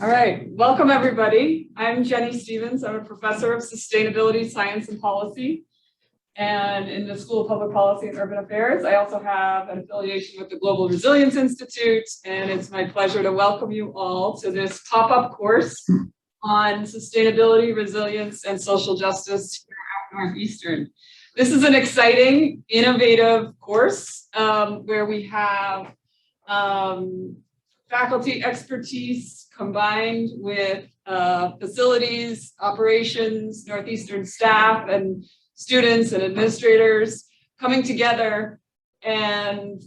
All right, welcome everybody. I'm Jennie Stevens. I'm a professor of sustainability, science, and policy, and in the School of Public Policy and Urban Affairs. I also have an affiliation with the Global Resilience Institute, and it's my pleasure to welcome you all to this pop-up course on sustainability, resilience, and social justice here at Northeastern. This is an exciting, innovative course where we have faculty expertise combined with facilities, operations, Northeastern staff, and students and administrators coming together and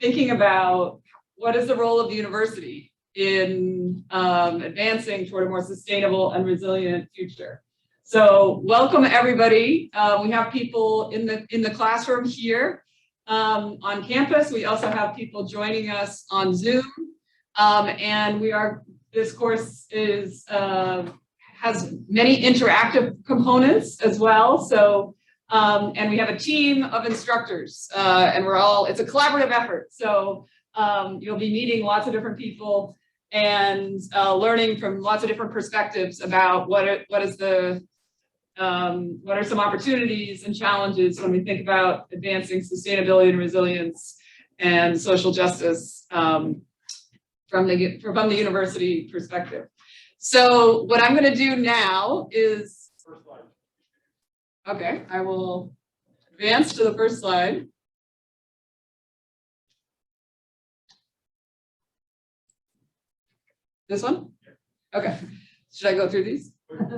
thinking about what is the role of the university in advancing toward a more sustainable and resilient future. So welcome everybody. We have people in the classroom here on campus. We also have people joining us on Zoom. And this course has many interactive components as well. So, and we have a team of instructors, and it's a collaborative effort. So you'll be meeting lots of different people and learning from lots of different perspectives about what are some opportunities and challenges when we think about advancing sustainability and resilience and social justice from the university perspective. So what I'm going to do now is, okay, I will advance to the first slide. This one? Okay. Should I go through these?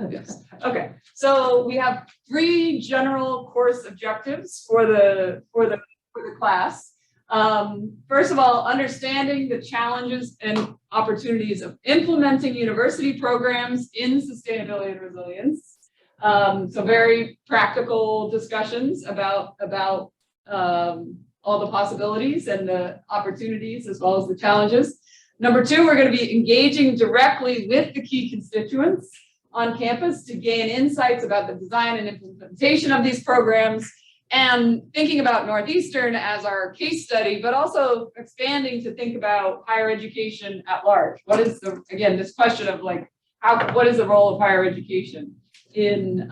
Yes. Okay. So we have 3 general course objectives for the class. First of all, understanding the challenges and opportunities of implementing university programs in sustainability and resilience. So very practical discussions about all the possibilities and the opportunities as well as the challenges. Number 2, we're going to be engaging directly with the key constituents on campus to gain insights about the design and implementation of these programs, and thinking about Northeastern as our case study, but also expanding to think about higher education at large. What is this question of what is the role of higher education in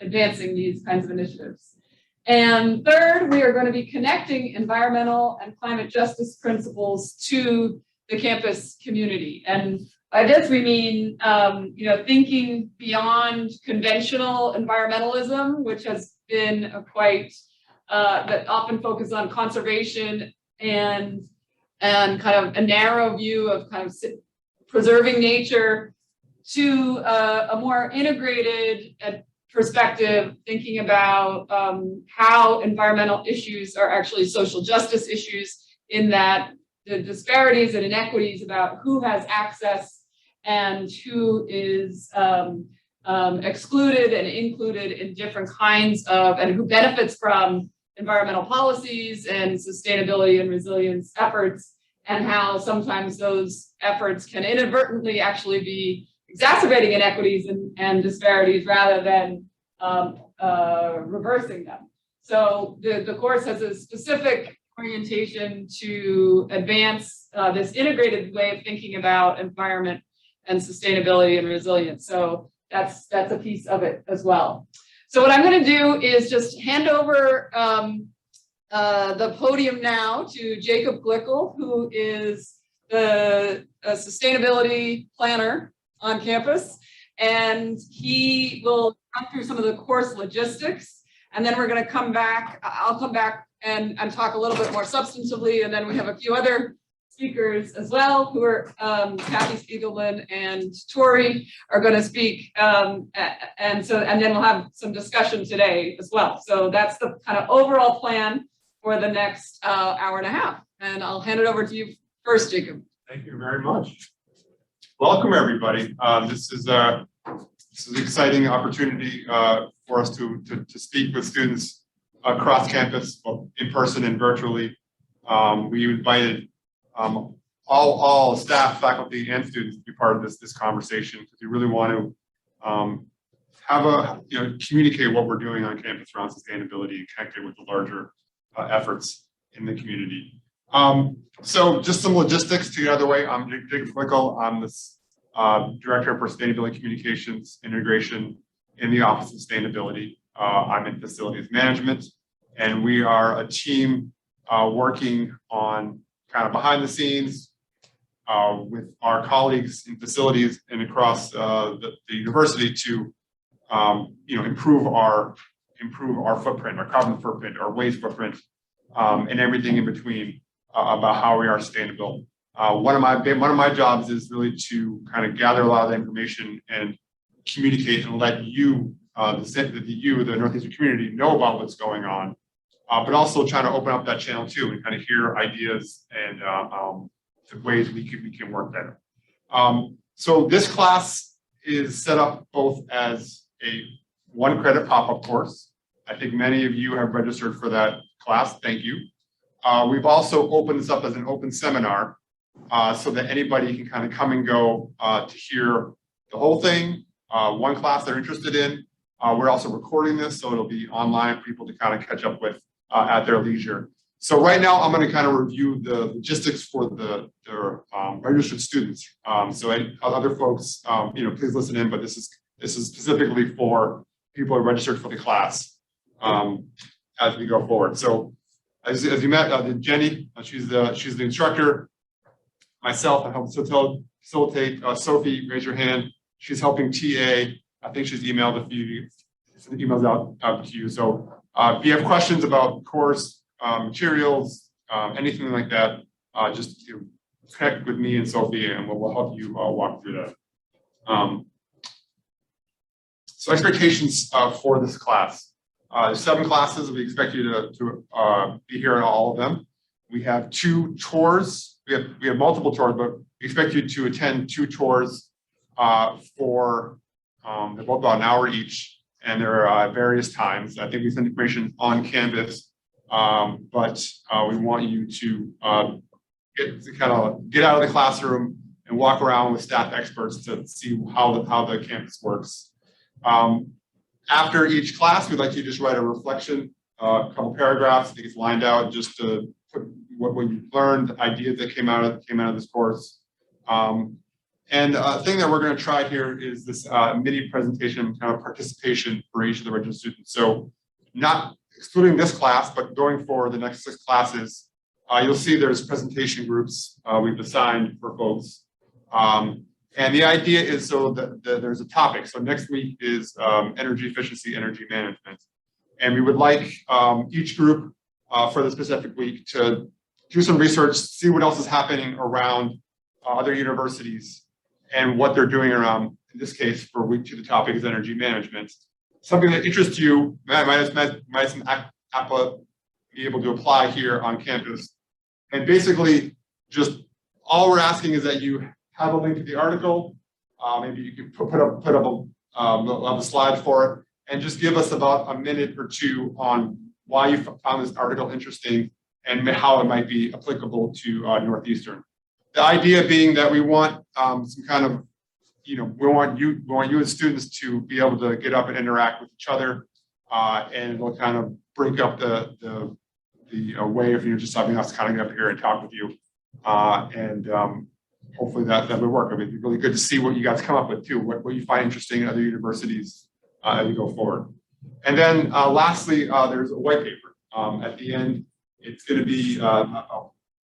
advancing these kinds of initiatives? And third, we are going to be connecting environmental and climate justice principles to the campus community. And by this, we mean, thinking beyond conventional environmentalism, which has been that often focus on conservation and kind of a narrow view of kind of preserving nature, to a more integrated perspective, thinking about how environmental issues are actually social justice issues, in that the disparities and inequities about who has access and who is excluded and included in different kinds of, and who benefits from environmental policies and sustainability and resilience efforts, and how sometimes those efforts can inadvertently actually be exacerbating inequities and disparities rather than reversing them. So the course has a specific orientation to advance this integrated way of thinking about environment and sustainability and resilience. So that's a piece of it as well. So what I'm going to do is just hand over the podium now to Jacob Glickel, who is the sustainability planner on campus, and he will run through some of the course logistics, and then we're going to come back. I'll come back and talk a little bit more substantively, and then we have a few other speakers as well, who are Kathy Spiegelman and Tori are going to speak, and then we'll have some discussion today as well. So that's the kind of overall plan for the next hour and a half, and I'll hand it over to you first, Jacob. Thank you very much. Welcome everybody. This is an exciting opportunity for us to speak with students across campus, both in person and virtually. We invited all staff, faculty, and students to be part of this conversation, because we really want to communicate what we're doing on campus around sustainability and connect it with the larger efforts in the community. So just some logistics to get out of the way. I'm Jacob Glickel. I'm the Director of Sustainability Communications Integration in the Office of Sustainability. I'm in Facilities Management, and we are a team working on kind of behind the scenes with our colleagues in facilities and across the university to improve our footprint, our carbon footprint, our waste footprint, and everything in between about how we are sustainable. One of my jobs is really to kind of gather a lot of the information and communicate and let you, the Northeastern community, know about what's going on, but also trying to open up that channel too and kind of hear ideas and the ways we can work better. So this class is set up both as a 1 credit pop-up course. I think many of you have registered for that class. Thank you. We've also opened this up as an open seminar so that anybody can kind of come and go to hear the whole thing, one class they're interested in. We're also recording this, so it'll be online for people to kind of catch up with at their leisure. So right now, I'm going to kind of review the logistics for the registered students. So other folks, please listen in, but this is specifically for people who are registered for the class as we go forward. So as you met, Jennie, she's the instructor. Myself, I help facilitate. Sophie, raise your hand. She's helping TA. I think she's emailed a few emails out to you. So if you have questions about course materials, anything like that, just connect with me and Sophie, and we'll help you walk through that. So expectations for this class. 7 classes. We expect you to be here in all of them. We have 2 tours. We have multiple tours, but we expect you to attend 2 tours for they're both about an hour each, and there are various times. I think we send information on Canvas, but we want you to get out of the classroom and walk around with staff experts to see how the campus works. After each class, we'd like you to just write a reflection, a couple paragraphs. I think it's lined out just to put what you learned, ideas that came out of this course. And a thing that we're going to try here is this mini presentation kind of participation for each of the registered students. So not excluding this class, but going for the next 6 classes, you'll see there's presentation groups we've assigned for folks. And the idea is so that there's a topic. So next week is energy efficiency, energy management. And we would like each group for the specific week to do some research, see what else is happening around other universities and what they're doing around, in this case, for week 2, the topic is energy management. Something that interests you, might be able to apply here on campus. And basically, just all we're asking is that you have a link to the article. Maybe you can put up a slide for it, and just give us about a minute or 2 on why you found this article interesting and how it might be applicable to Northeastern. The idea being that we want some kind of, we want you as students to be able to get up and interact with each other, and it'll kind of break up the way if you're just having us kind of get up here and talk with you, and hopefully that would work. I mean, it'd be really good to see what you guys come up with too, what you find interesting in other universities as you go forward. And then lastly, there's a white paper at the end. It's going to be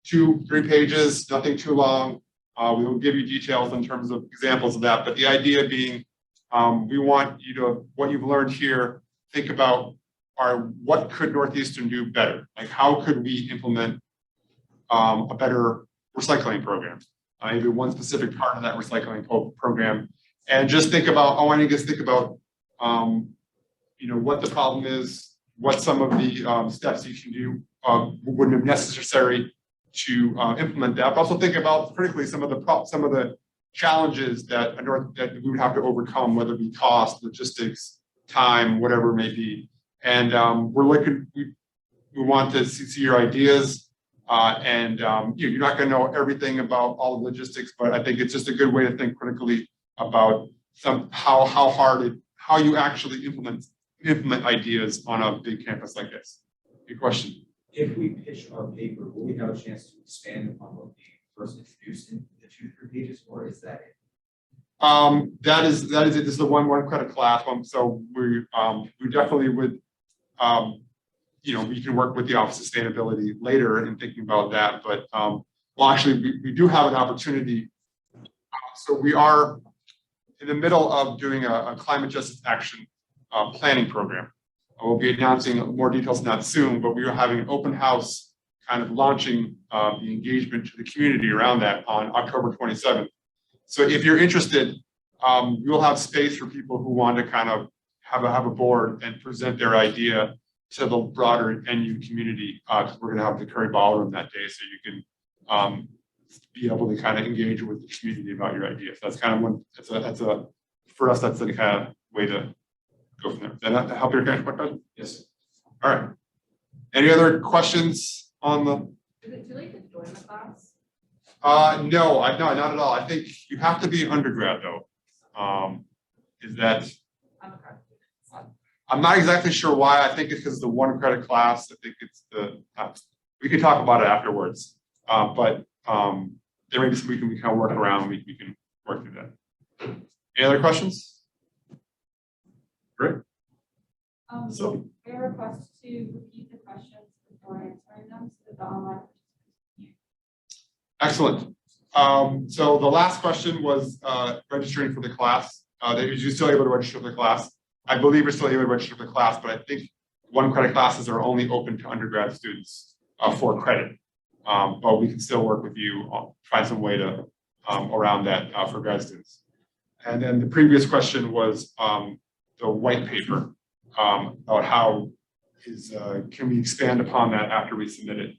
2-3 pages, nothing too long. We will give you details in terms of examples of that. But the idea being, we want you to, what you've learned here, think about what could Northeastern do better? Like, how could we implement a better recycling program? Maybe one specific part of that recycling program. And just think about, I want you to think about, what the problem is, what some of the steps you can do wouldn't be necessary to implement that. But also think about critically some of the challenges that we would have to overcome, whether it be cost, logistics, time, whatever it may be. And we want to see your ideas. You're not going to know everything about all the logistics, but I think it's just a good way to think critically about how you actually implement ideas on a big campus like this. Good question. If we pitch our paper, will we have a chance to expand upon what we first introduced in the 2-3 pages, or is that it? That is it. This is the one credit class. So we definitely would, we can work with the Office of Sustainability later in thinking about that. But well, actually, we do have an opportunity. So we are in the middle of doing a climate justice action planning program. We'll be announcing more details on that soon, but we are having an open house kind of launching the engagement to the community around that on October 27th. So if you're interested, we'll have space for people who want to kind of have a board and present their idea to the broader NU community, because we're going to have the Curry Ballroom that day, so you can be able to kind of engage with the community about your ideas. That's kind of one. For us, that's the kind of way to go from there. Does that help your question? Yes. All right. Any other questions on the? Is it too late to join the class? No, not at all. I think you have to be an undergrad though. Is that? I'm not exactly sure why. I think it's because the one credit class. I think it's we can talk about it afterwards. But there may be some we can kind of work around. We can work through that. Any other questions? Great. So I request to repeat the questions before answering them so that the online. excellent. So the last question was registering for the class. You're still able to register for the class. I believe you're still able to register for the class, but I think one credit classes are only open to undergrad students for credit. But we can still work with you, find some way to around that for grad students. And then the previous question was the white paper about how can we expand upon that after we submit it?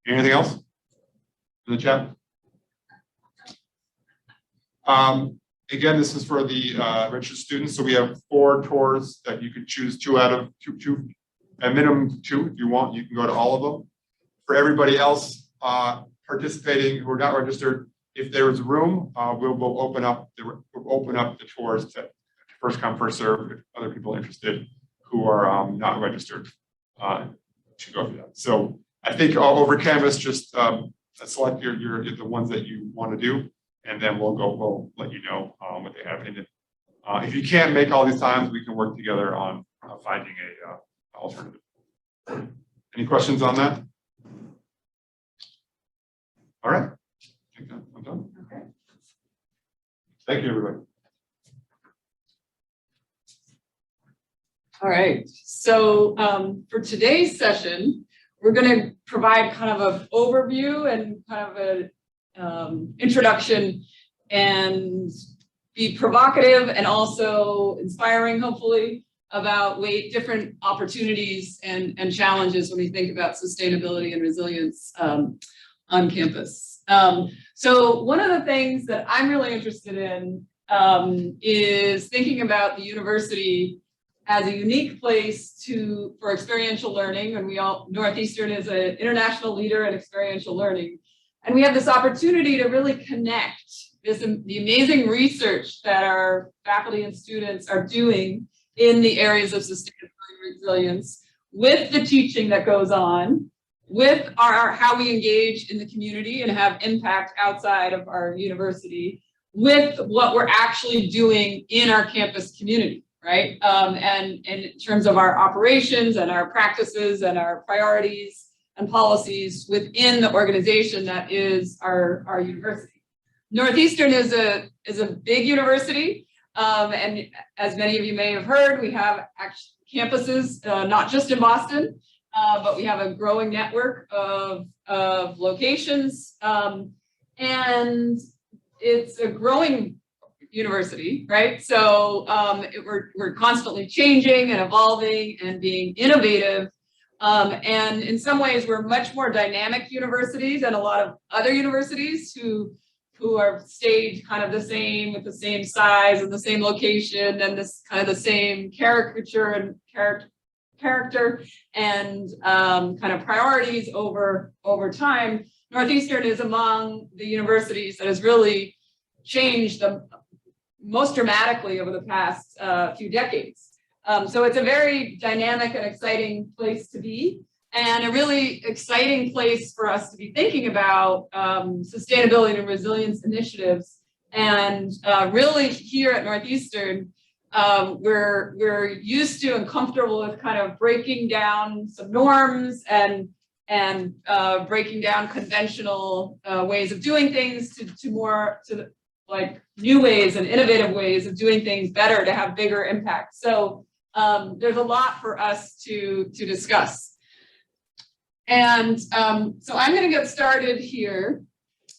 Anything else in the chat? Again, this is for the registered students. So we have 4 tours that you could choose 2 out of 2, a minimum 2 if you want. You can go to all of them. For everybody else participating who are not registered, if there is room, we'll open up the tours to first come, first serve. If other people are interested who are not registered to go through that. So I think over Canvas, just select the ones that you want to do, and then we'll let you know what they have in it. If you can't make all these times, we can work together on finding a alternative. Any questions on that? All right. I think I'm done. Okay. Thank you, everybody. All right. So for today's session, we're going to provide kind of an overview and kind of an introduction and be provocative and also inspiring, hopefully, about different opportunities and challenges when we think about sustainability and resilience on campus. So one of the things that I'm really interested in is thinking about the university as a unique place for experiential learning. And Northeastern is an international leader in experiential learning. And we have this opportunity to really connect the amazing research that our faculty and students are doing in the areas of sustainability and resilience with the teaching that goes on, with how we engage in the community and have impact outside of our university, with what we're actually doing in our campus community, right? And in terms of our operations and our practices and our priorities and policies within the organization that is our university. Northeastern is a big university, and as many of you may have heard, we have campuses not just in Boston, but we have a growing network of locations, and it's a growing university, right? So we're constantly changing and evolving and being innovative. And in some ways, we're much more dynamic universities than a lot of other universities who are stayed kind of the same, with the same size and the same location and this kind of the same caricature and character and kind of priorities over time. Northeastern is among the universities that has really changed the most dramatically over the past few decades. So it's a very dynamic and exciting place to be. and a really exciting place for us to be thinking about sustainability and resilience initiatives. And really here at Northeastern, we're used to and comfortable with kind of breaking down some norms and breaking down conventional ways of doing things to like new ways and innovative ways of doing things better to have bigger impact. So there's a lot for us to discuss. And so I'm going to get started here.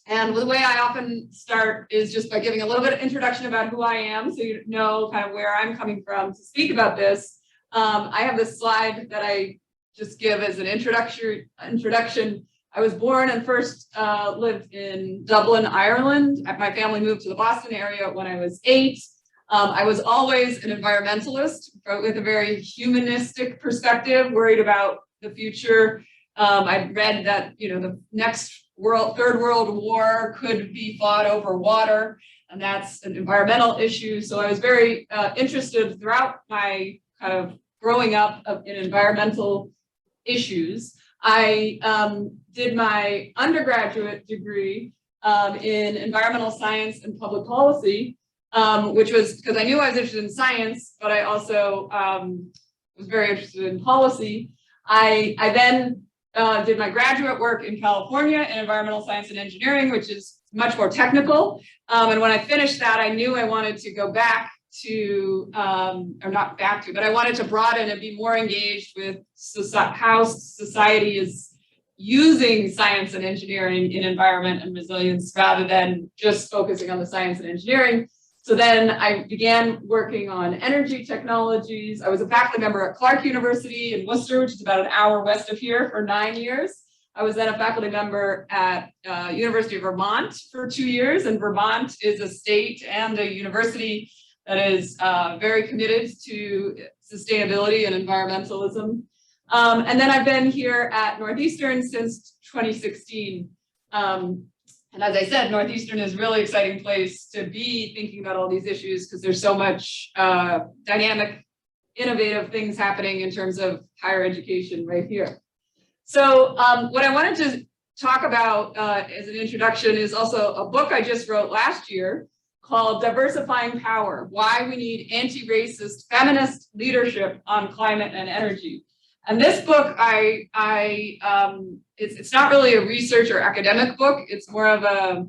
And the way I often start is just by giving a little bit of introduction about who I am, so you know kind of where I'm coming from to speak about this. I have this slide that I just give as an introduction. I was born and first lived in Dublin, Ireland. My family moved to the Boston area when I was 8. I was always an environmentalist, but with a very humanistic perspective, worried about the future. I read that, you know, the next Third World War could be fought over water, and that's an environmental issue. So I was very interested throughout my kind of growing up in environmental issues. I did my undergraduate degree in environmental science and public policy, which was because I knew I was interested in science, but I also was very interested in policy. I then did my graduate work in California in environmental science and engineering, which is much more technical. And when I finished that, I knew I wanted to go back to, or not back to, but I wanted to broaden and be more engaged with how society is using science and engineering in environment and resilience rather than just focusing on the science and engineering. So then I began working on energy technologies. I was a faculty member at Clark University in Worcester, which is about an hour west of here, for 9 years. I was then a faculty member at University of Vermont for 2 years, and Vermont is a state and a university that is very committed to sustainability and environmentalism. And then I've been here at Northeastern since 2016. And as I said, Northeastern is a really exciting place to be thinking about all these issues because there's so much dynamic, innovative things happening in terms of higher education right here. So what I wanted to talk about as an introduction is also a book I just wrote last year called Diversifying Power: Why We Need Anti-Racist Feminist Leadership on Climate and Energy. And this book, it's not really a research or academic book. It's more of a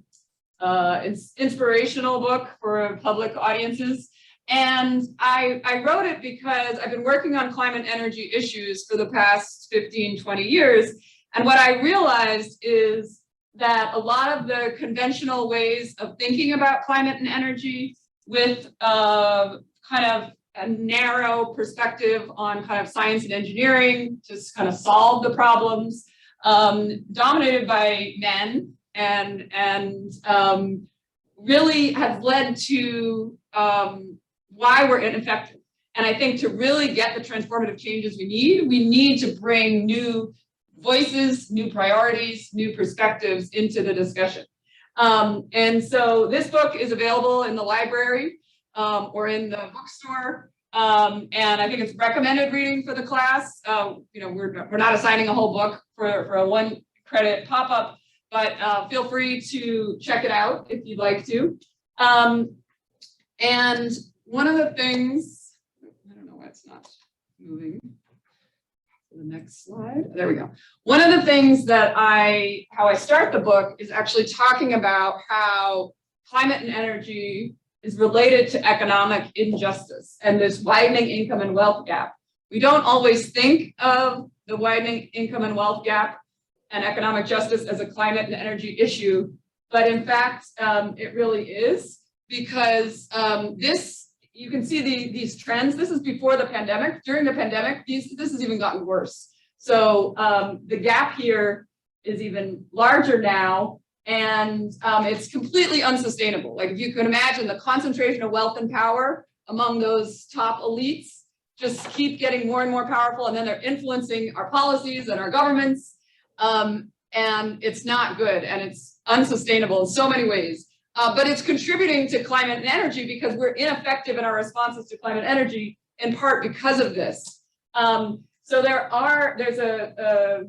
inspirational book for public audiences. And I wrote it because I've been working on climate and energy issues for the past 15, 20 years. And what I realized is that a lot of the conventional ways of thinking about climate and energy with kind of a narrow perspective on kind of science and engineering, just kind of solve the problems, dominated by men, and really has led to why we're ineffective. And I think to really get the transformative changes we need to bring new voices, new priorities, new perspectives into the discussion. And so this book is available in the library or in the bookstore. And I think it's recommended reading for the class. You know, we're not assigning a whole book for a 1 credit pop-up, but feel free to check it out if you'd like to. And one of the things, I don't know why it's not moving. The next slide. There we go. One of the things that how I start the book is actually talking about how climate and energy is related to economic injustice and this widening income and wealth gap. We don't always think of the widening income and wealth gap and economic justice as a climate and energy issue, but in fact, it really is, because you can see these trends. This is before the pandemic. During the pandemic, this has even gotten worse. So the gap here is even larger now, and it's completely unsustainable. Like, if you can imagine the concentration of wealth and power among those top elites just keep getting more and more powerful, and then they're influencing our policies and our governments, and it's not good, and it's unsustainable in so many ways. But it's contributing to climate and energy because we're ineffective in our responses to climate and energy, in part because of this. So there's a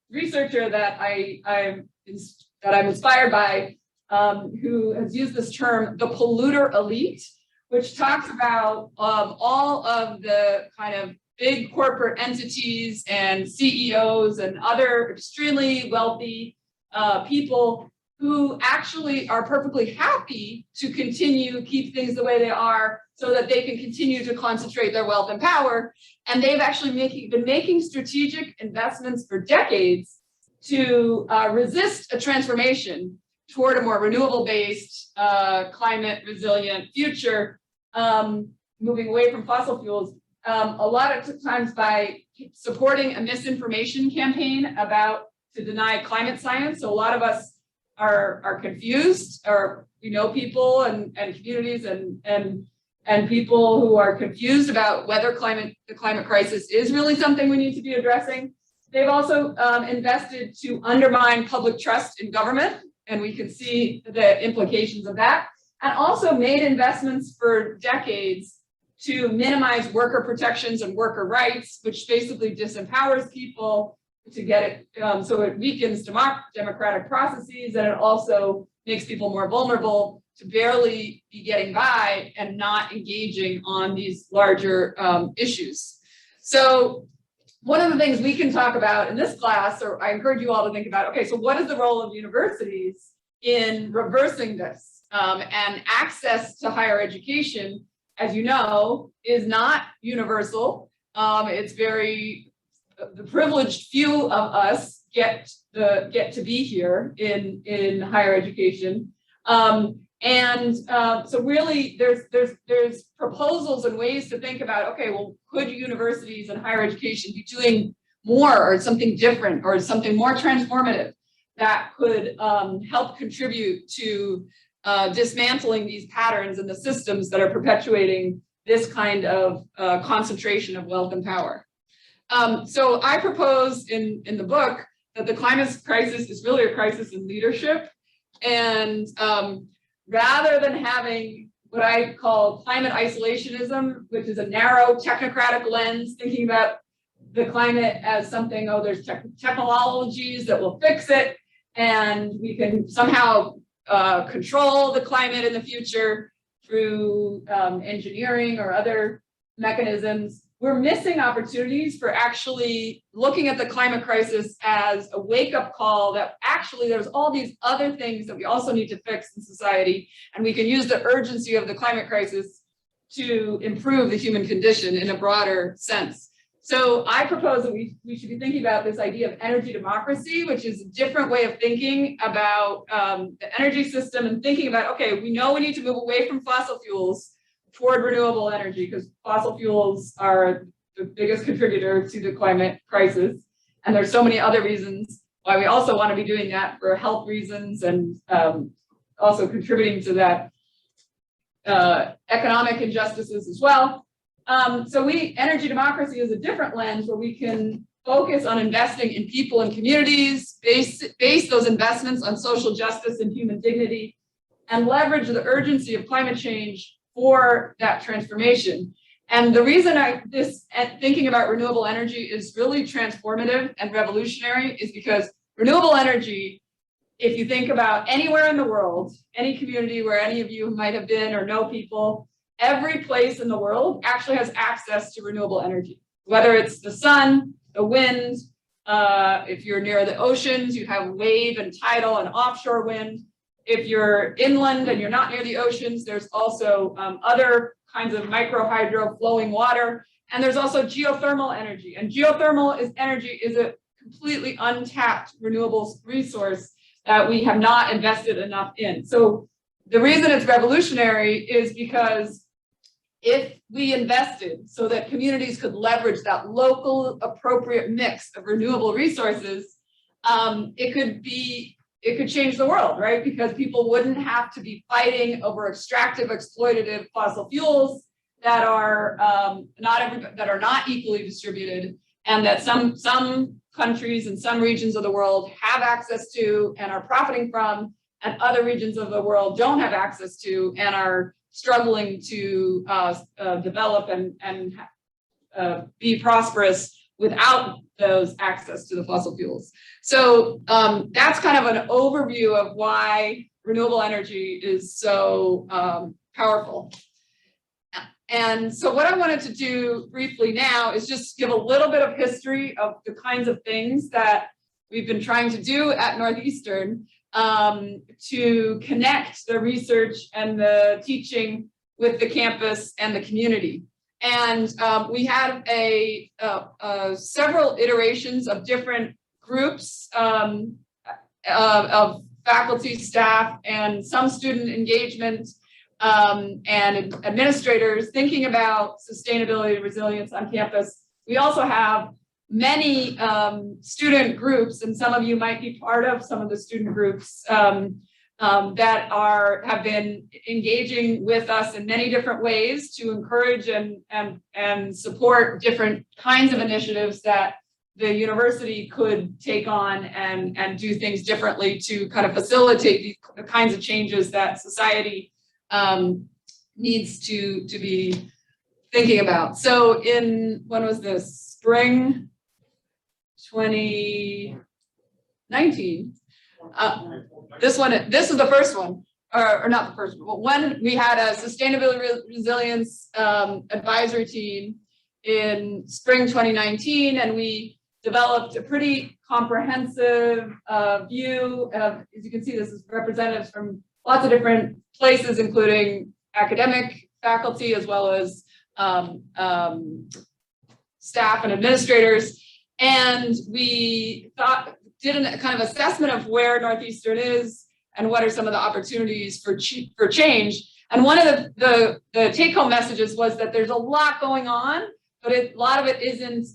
researcher that I'm inspired by, who has used this term, the polluter elite, which talks about all of the kind of big corporate entities and CEOs and other extremely wealthy people who actually are perfectly happy to keep things the way they are so that they can continue to concentrate their wealth and power. And they've actually been making strategic investments for decades to resist a transformation toward a more renewable-based, climate resilient future, moving away from fossil fuels, a lot of times by supporting a misinformation campaign to deny climate science. So a lot of us are confused, or we know people and communities and people who are confused about whether the climate crisis is really something we need to be addressing. They've also invested to undermine public trust in government, and we can see the implications of that, and also made investments for decades to minimize worker protections and worker rights, which basically disempowers people to get it, so it weakens democratic processes, and it also makes people more vulnerable to barely be getting by and not engaging on these larger issues. So one of the things we can talk about in this class, or I encourage you all to think about, okay, so what is the role of universities in reversing this? And access to higher education, as you know, is not universal. It's the privileged few of us get to be here in higher education. So really there's proposals and ways to think about, okay, well, could universities and higher education be doing more or something different or something more transformative that could help contribute to dismantling these patterns and the systems that are perpetuating this kind of concentration of wealth and power. So I propose in the book that the climate crisis is really a crisis in leadership. And rather than having what I call climate isolationism, which is a narrow technocratic lens, thinking about the climate as something, there's technologies that will fix it, and we can somehow control the climate in the future through engineering or other mechanisms. We're missing opportunities for actually looking at the climate crisis as a wake-up call that actually there's all these other things that we also need to fix in society, and we can use the urgency of the climate crisis to improve the human condition in a broader sense. So I propose that we should be thinking about this idea of energy democracy, which is a different way of thinking about the energy system and thinking about, okay, we know we need to move away from fossil fuels toward renewable energy, because fossil fuels are the biggest contributor to the climate crisis. And there's so many other reasons why we also want to be doing that, for health reasons, and also contributing to that economic injustices as well. So energy democracy is a different lens where we can focus on investing in people and communities, base those investments on social justice and human dignity, and leverage the urgency of climate change for that transformation. And the reason thinking about renewable energy is really transformative and revolutionary is because renewable energy, if you think about anywhere in the world, any community where any of you might have been or know people, every place in the world actually has access to renewable energy, whether it's the sun, the wind, if you're near the oceans, you have wave and tidal and offshore wind. If you're inland and you're not near the oceans, there's also other kinds of micro hydro flowing water, and there's also geothermal energy. And geothermal energy is a completely untapped renewable resource that we have not invested enough in. So the reason it's revolutionary is because if we invested so that communities could leverage that local appropriate mix of renewable resources, it could change the world, right? Because people wouldn't have to be fighting over extractive, exploitative fossil fuels that are not equally distributed, and that some countries and some regions of the world have access to and are profiting from, and other regions of the world don't have access to and are struggling to develop and be prosperous without those access to the fossil fuels. So that's kind of an overview of why renewable energy is so powerful. And so what I wanted to do briefly now is just give a little bit of history of the kinds of things that we've been trying to do at Northeastern to connect the research and the teaching with the campus and the community. And we had several iterations of different groups of faculty, staff, and some student engagement and administrators thinking about sustainability and resilience on campus. We also have many student groups, and some of you might be part of some of the student groups that have been engaging with us in many different ways to encourage and support different kinds of initiatives that the university could take on and do things differently to kind of facilitate the kinds of changes that society needs to be thinking about. So when was this? Spring 2019. This is the first one, or not the first one, but when we had a sustainability resilience advisory team in spring 2019, and we developed a pretty comprehensive view of, as you can see, this is representatives from lots of different places, including academic faculty, as well as staff and administrators. And we did a kind of assessment of where Northeastern is and what are some of the opportunities for change. And one of the take-home messages was that there's a lot going on, but a lot of it isn't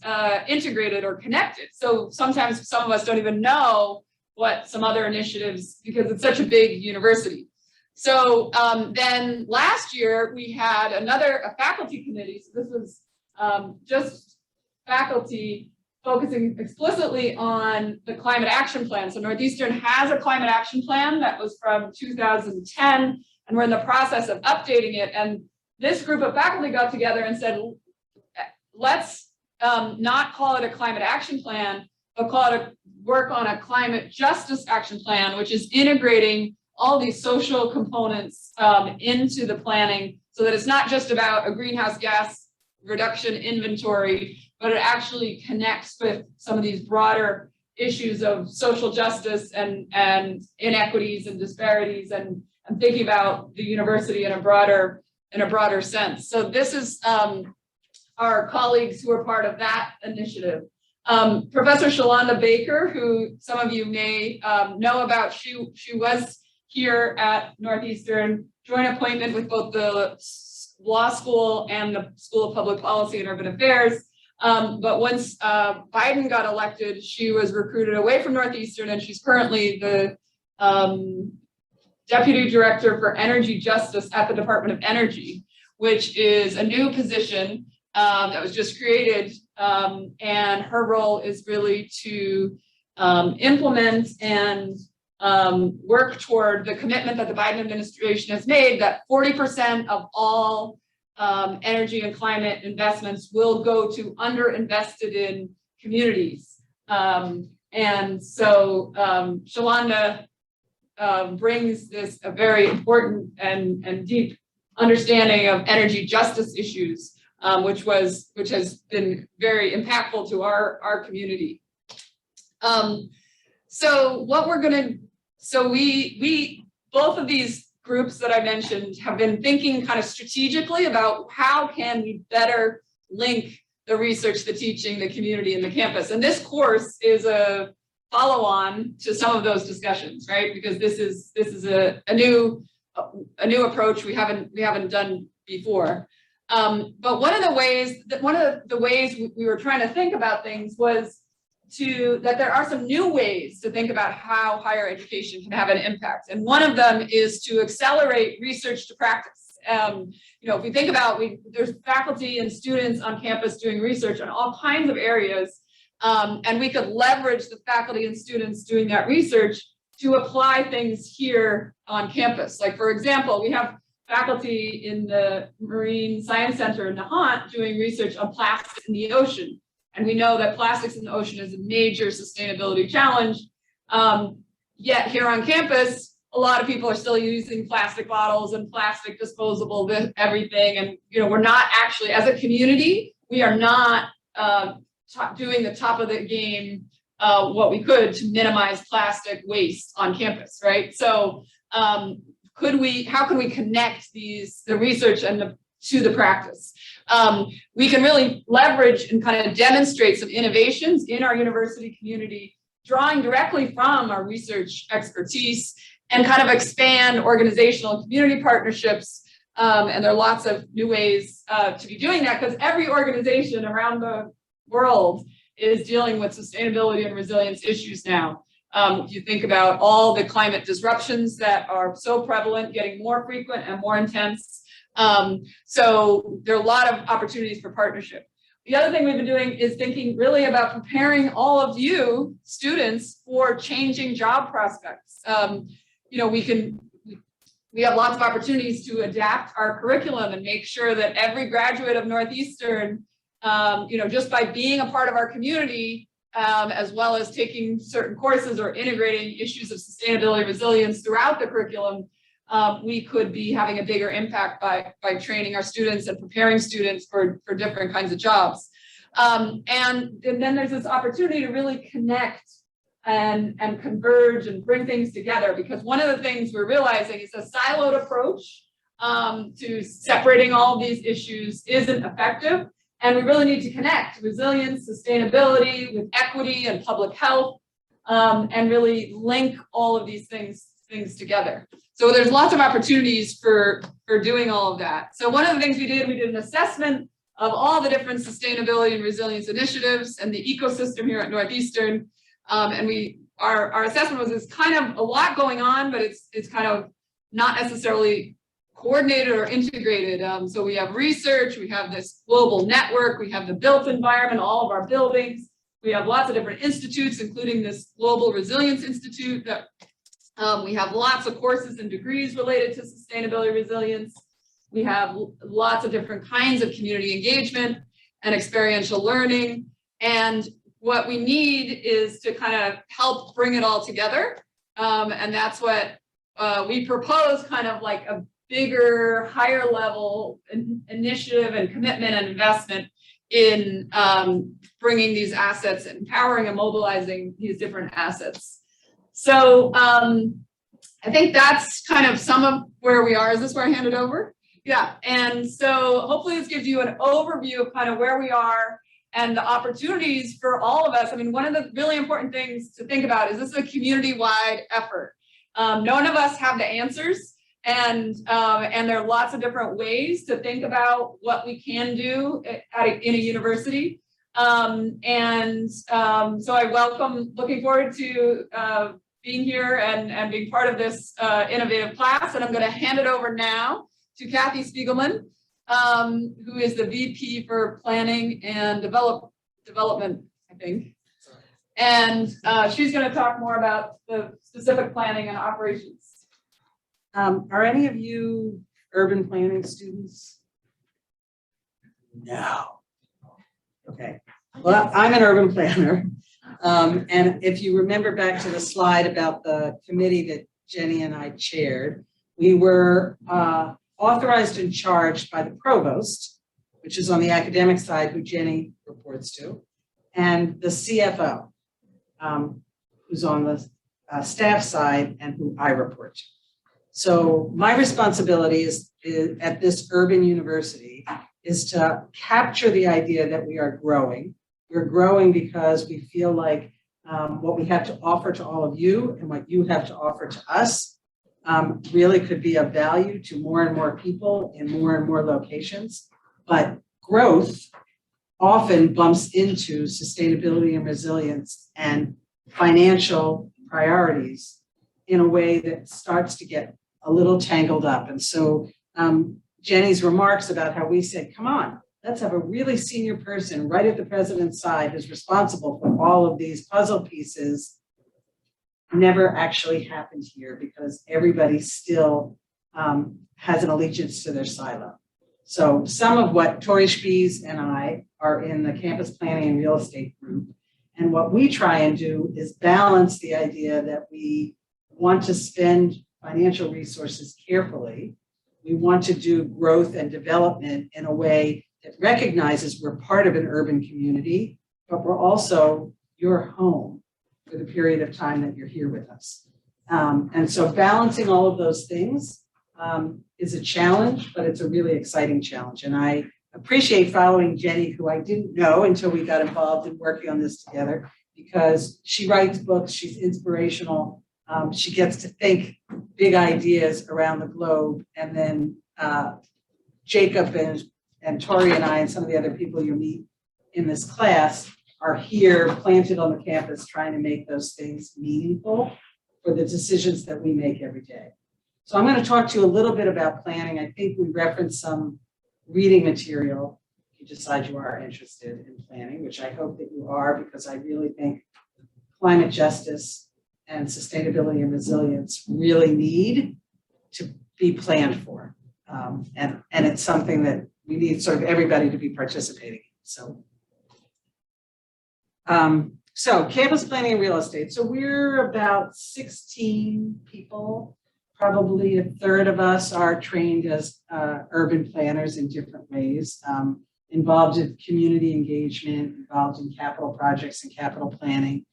integrated or connected. So sometimes some of us don't even know what some other initiatives, because it's such a big university. So then last year we had a faculty committee. So this was just faculty focusing explicitly on the climate action plan. So Northeastern has a climate action plan that was from 2010, and we're in the process of updating it. And this group of faculty got together and said, let's not call it a climate action plan, but call it work on a climate justice action plan, which is integrating all these social components into the planning, so that it's not just about a greenhouse gas reduction inventory, but it actually connects with some of these broader issues of social justice and inequities and disparities, and thinking about the university in a broader sense. So this is our colleagues who are part of that initiative. Professor Shalonda Baker, who some of you may know about, she was here at Northeastern, joint appointment with both the law school and the School of Public Policy and Urban Affairs. But once Biden got elected, she was recruited away from Northeastern, and she's currently the Deputy Director for Energy Justice at the Department of Energy, which is a new position that was just created. And her role is really to implement and work toward the commitment that the Biden administration has made, that 40% of all energy and climate investments will go to underinvested in communities. And so Shalonda brings a very important and deep understanding of energy justice issues, which has been very impactful to our community. So we both of these groups that I mentioned have been thinking kind of strategically about how can we better link the research, the teaching, the community, and the campus. And this course is a follow-on to some of those discussions, right? Because this is a new approach we haven't done before. But one of the ways we were trying to think about things was that there are some new ways to think about how higher education can have an impact. And one of them is to accelerate research to practice. If we think about, there's faculty and students on campus doing research on all kinds of areas, and we could leverage the faculty and students doing that research to apply things here on campus. Like, for example, we have faculty in the Marine Science Center in Nahant doing research on plastics in the ocean. And we know that plastics in the ocean is a major sustainability challenge. Yet here on campus, a lot of people are still using plastic bottles and plastic disposable everything. And, we're not actually, as a community, we are not doing the top of the game, what we could to minimize plastic waste on campus, right? So how can we connect the research and to the practice? We can really leverage and kind of demonstrate some innovations in our university community, drawing directly from our research expertise, and kind of expand organizational and community partnerships. And there are lots of new ways to be doing that, because every organization around the world is dealing with sustainability and resilience issues now. If you think about all the climate disruptions that are so prevalent, getting more frequent and more intense. So there are a lot of opportunities for partnership. The other thing we've been doing is thinking really about preparing all of you students for changing job prospects. We have lots of opportunities to adapt our curriculum and make sure that every graduate of Northeastern, just by being a part of our community, as well as taking certain courses or integrating issues of sustainability resilience throughout the curriculum, we could be having a bigger impact by training our students and preparing students for different kinds of jobs. And then there's this opportunity to really connect and converge and bring things together, because one of the things we're realizing is a siloed approach to separating all of these issues isn't effective. And we really need to connect resilience, sustainability with equity and public health, and really link all of these things together. So there's lots of opportunities for doing all of that. So one of the things we did an assessment of all the different sustainability and resilience initiatives and the ecosystem here at Northeastern. And our assessment was there's kind of a lot going on, but it's kind of not necessarily coordinated or integrated. So we have research, we have this global network, we have the built environment, all of our buildings. We have lots of different institutes, including this Global Resilience Institute. That we have lots of courses and degrees related to sustainability resilience. We have lots of different kinds of community engagement and experiential learning. And what we need is to kind of help bring it all together. And that's what we propose, kind of like a bigger, higher level initiative and commitment and investment in bringing these assets, empowering and mobilizing these different assets. So I think that's kind of some of where we are. Is this where I hand it over? Yeah, and so hopefully this gives you an overview of kind of where we are and the opportunities for all of us. I mean, one of the really important things to think about is this is a community-wide effort. None of us have the answers, and there are lots of different ways to think about what we can do in a university. So I looking forward to being here and being part of this innovative class. And I'm going to hand it over now to Kathy Spiegelman, who is the VP for Planning and Development, I think. And she's going to talk more about the specific planning and operations. Are any of you urban planning students? No. Okay. Well, I'm an urban planner. And if you remember back to the slide about the committee that Jennie and I chaired, we were authorized and charged by the provost, which is on the academic side, who Jennie reports to, and the CFO, who's on the staff side and who I report to. So my responsibility is at this urban university is to capture the idea that we are growing. We're growing because we feel like what we have to offer to all of you and what you have to offer to us really could be of value to more and more people in more and more locations. But growth often bumps into sustainability and resilience and financial priorities in a way that starts to get a little tangled up. And so Jennie's remarks about how we said, come on, let's have a really senior person right at the president's side who's responsible for all of these puzzle pieces, never actually happened here because everybody still has an allegiance to their silo. So some of what Tori Spies and I are in the campus planning and real estate group. And what we try and do is balance the idea that we want to spend financial resources carefully. We want to do growth and development in a way that recognizes we're part of an urban community, but we're also your home for the period of time that you're here with us. And so balancing all of those things is a challenge, but it's a really exciting challenge. And I appreciate following Jennie, who I didn't know until we got involved in working on this together, because she writes books, she's inspirational, she gets to think big ideas around the globe. And then Jacob and Tori and I and some of the other people you meet in this class are here planted on the campus trying to make those things meaningful for the decisions that we make every day. So I'm going to talk to you a little bit about planning. I think we referenced some reading material if you decide you are interested in planning, which I hope that you are, because I really think climate justice and sustainability and resilience really need to be planned for. And it's something that we need sort of everybody to be participating in. So campus planning and real estate. So we're about 16 people. Probably a third of us are trained as urban planners in different ways, involved in community engagement, involved in capital projects and capital planning.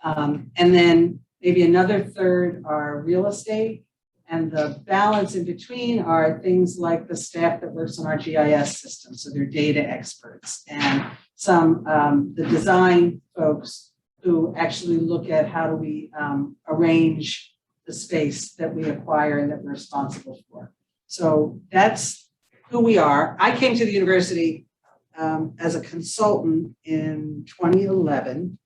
And then maybe another third are real estate. And the balance in between are things like the staff that works on our GIS system. So they're data experts, and some the design folks who actually look at how do we arrange the space that we acquire and that we're responsible for. So that's who we are. I came to the university as a consultant in 2011,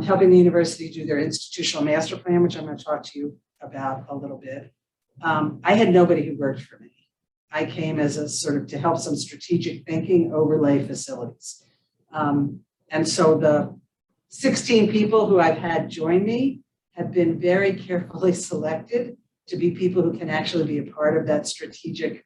helping the university do their institutional master plan, which I'm going to talk to you about a little bit. I had nobody who worked for me. I came as a sort of to help some strategic thinking overlay facilities. And so the 16 people who I've had join me have been very carefully selected to be people who can actually be a part of that strategic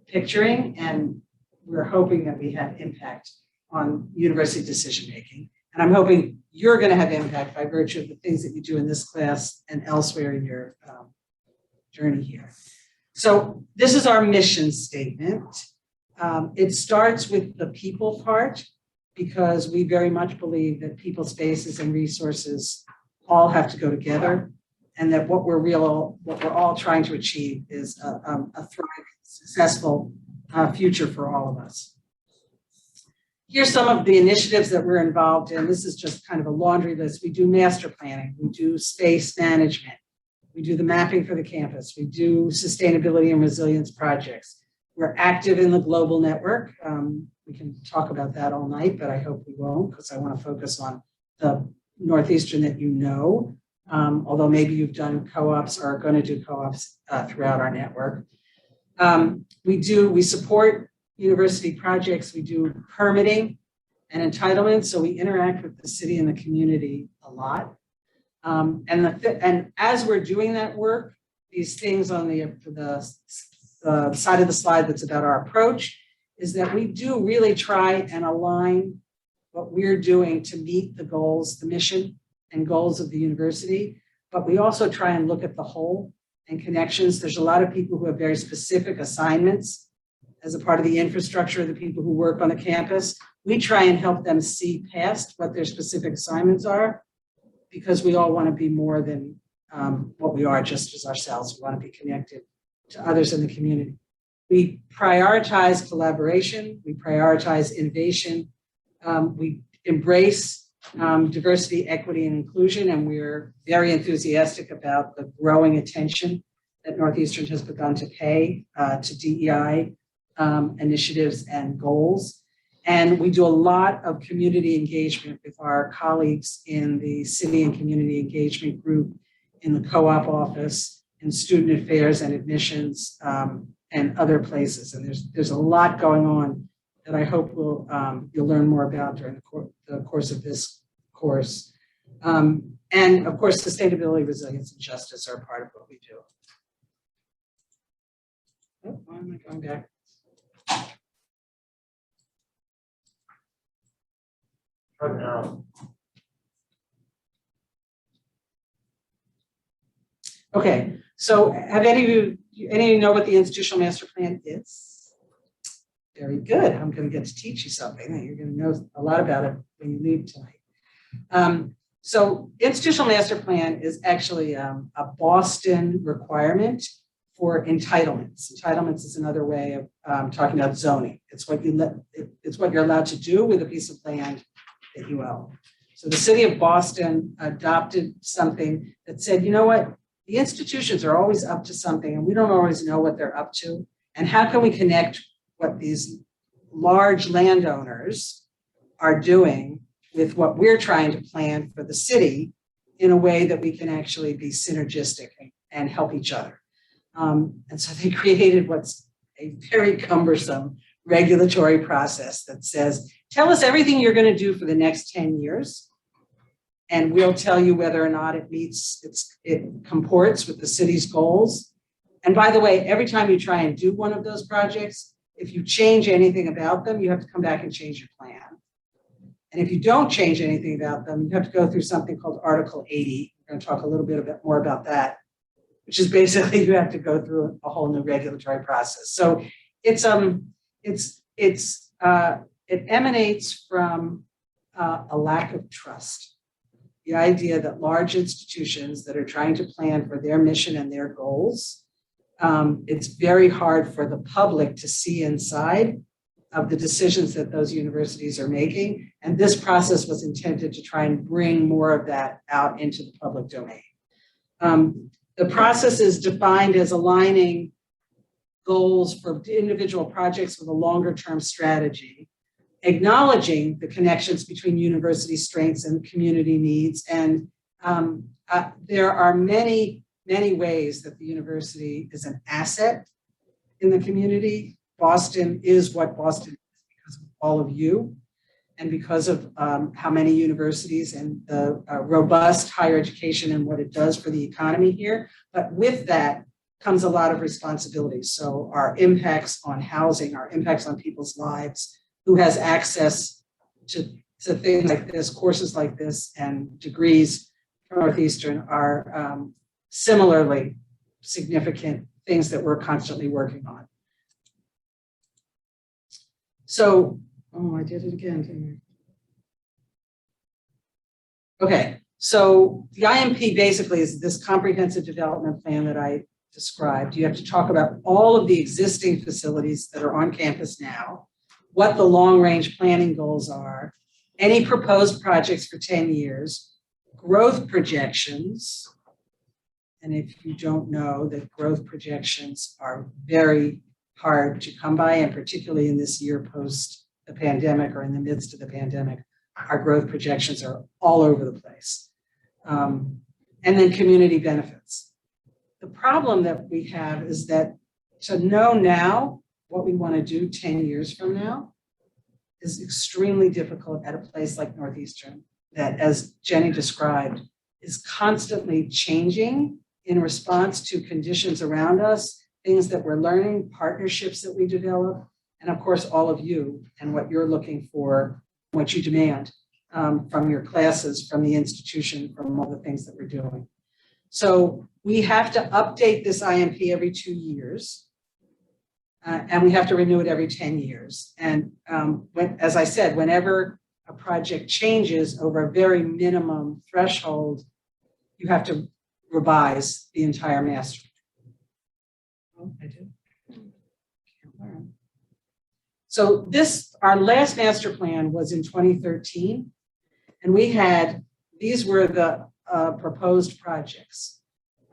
picturing. And we're hoping that we have impact on university decision-making. And I'm hoping you're going to have impact by virtue of the things that you do in this class and elsewhere in your journey here. So this is our mission statement. It starts with the people part, because we very much believe that people, spaces, and resources all have to go together, and that what we're all trying to achieve is a thriving, successful future for all of us. Here's some of the initiatives that we're involved in. This is just kind of a laundry list. We do master planning, we do space management, we do the mapping for the campus, we do sustainability and resilience projects. We're active in the global network. We can talk about that all night, but I hope we won't, because I want to focus on the Northeastern that you know, although maybe you've done co-ops or are going to do co-ops throughout our network. We support university projects, we do permitting and entitlements, so we interact with the city and the community a lot. And as we're doing that work, these things on the side of the slide that's about our approach is that we do really try and align what we're doing to meet the goals, the mission and goals of the university, but we also try and look at the whole and connections. There's a lot of people who have very specific assignments as a part of the infrastructure of the people who work on the campus. We try and help them see past what their specific assignments are, because we all want to be more than what we are just as ourselves. We want to be connected to others in the community. We prioritize collaboration, we prioritize innovation, we embrace diversity, equity, and inclusion, and we're very enthusiastic about the growing attention that Northeastern has begun to pay to DEI initiatives and goals. And we do a lot of community engagement with our colleagues in the city and community engagement group, in the co-op office, in student affairs and admissions, and other places. And there's a lot going on that I hope you'll learn more about during the course of this course. And of course, sustainability, resilience, and justice are a part of what we do. Oh, why am I going back? Try the arrow. Okay, so have any of you know what the institutional master plan is? Very good. I'm going to get to teach you something that you're going to know a lot about it when you leave tonight. So institutional master plan is actually a Boston requirement for entitlements. Entitlements is another way of talking about zoning. It's what you're allowed to do with a piece of land that you own. So the city of Boston adopted something that said, you know what? The institutions are always up to something and we don't always know what they're up to. And how can we connect what these large landowners are doing with what we're trying to plan for the city in a way that we can actually be synergistic and help each other. And so they created what's a very cumbersome regulatory process that says, tell us everything you're going to do for the next 10 years. And we'll tell you whether or not it comports with the city's goals. And by the way, every time you try and do one of those projects, if you change anything about them, you have to come back and change your plan. And if you don't change anything about them, you have to go through something called Article 80. We're going to talk a little bit more about that, which is basically you have to go through a whole new regulatory process. So it emanates from a lack of trust. The idea that large institutions that are trying to plan for their mission and their goals, it's very hard for the public to see inside of the decisions that those universities are making. And this process was intended to try and bring more of that out into the public domain. The process is defined as aligning goals for individual projects with a longer term strategy, acknowledging the connections between university strengths and community needs. And there are many, many ways that the university is an asset in the community. Boston is what Boston is because of all of you and because of how many universities and the robust higher education and what it does for the economy here. But with that comes a lot of responsibilities. So our impacts on housing, our impacts on people's lives, who has access to things like this, courses like this, and degrees from Northeastern are similarly significant things that we're constantly working on. So, oh, I did it again, didn't I? Okay, so the IMP basically is this comprehensive development plan that I described. You have to talk about all of the existing facilities that are on campus now, what the long-range planning goals are, any proposed projects for 10 years, growth projections. And if you don't know that growth projections are very hard to come by, and particularly in this year post the pandemic or in the midst of the pandemic, our growth projections are all over the place. And then community benefits. The problem that we have is that to know now what we want to do 10 years from now is extremely difficult at a place like Northeastern that, as Jennie described, is constantly changing in response to conditions around us, things that we're learning, partnerships that we develop, and of course, all of you and what you're looking for, what you demand from your classes, from the institution, from all the things that we're doing. So we have to update this IMP every 2 years, and we have to renew it every 10 years. And as I said, whenever a project changes over a very minimum threshold, you have to revise the entire master. Oh, I did. Can't learn. So our last master plan was in 2013, and these were the proposed projects.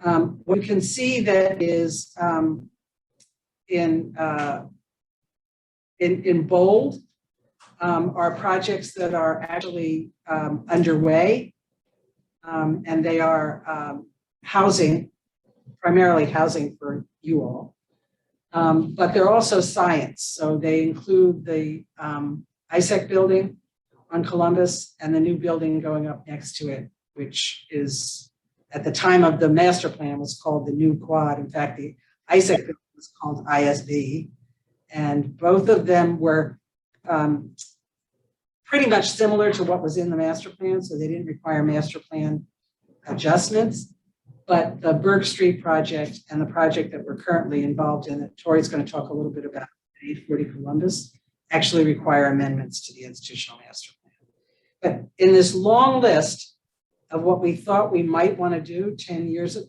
What you can see that is in bold are projects that are actually underway, and they are housing, primarily housing for you all. But they're also science. So they include the ISEC building on Columbus and the new building going up next to it, which is at the time of the master plan was called the new quad. In fact, the ISEC building was called ISB. And both of them were pretty much similar to what was in the master plan, so they didn't require master plan adjustments. But the Burke Street project and the project that we're currently involved in, that Tori's going to talk a little bit about, 840 Columbus, actually require amendments to the institutional master plan. But in this long list of what we thought we might want to do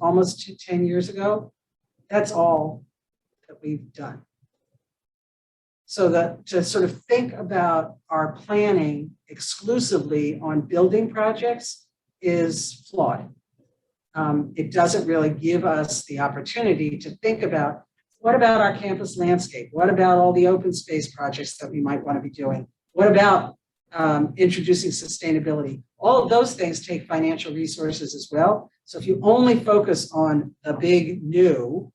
almost 10 years ago, that's all that we've done. So to sort of think about our planning exclusively on building projects is flawed. It doesn't really give us the opportunity to think about, what about our campus landscape? What about all the open space projects that we might want to be doing? What about introducing sustainability? All of those things take financial resources as well. So if you only focus on the big new,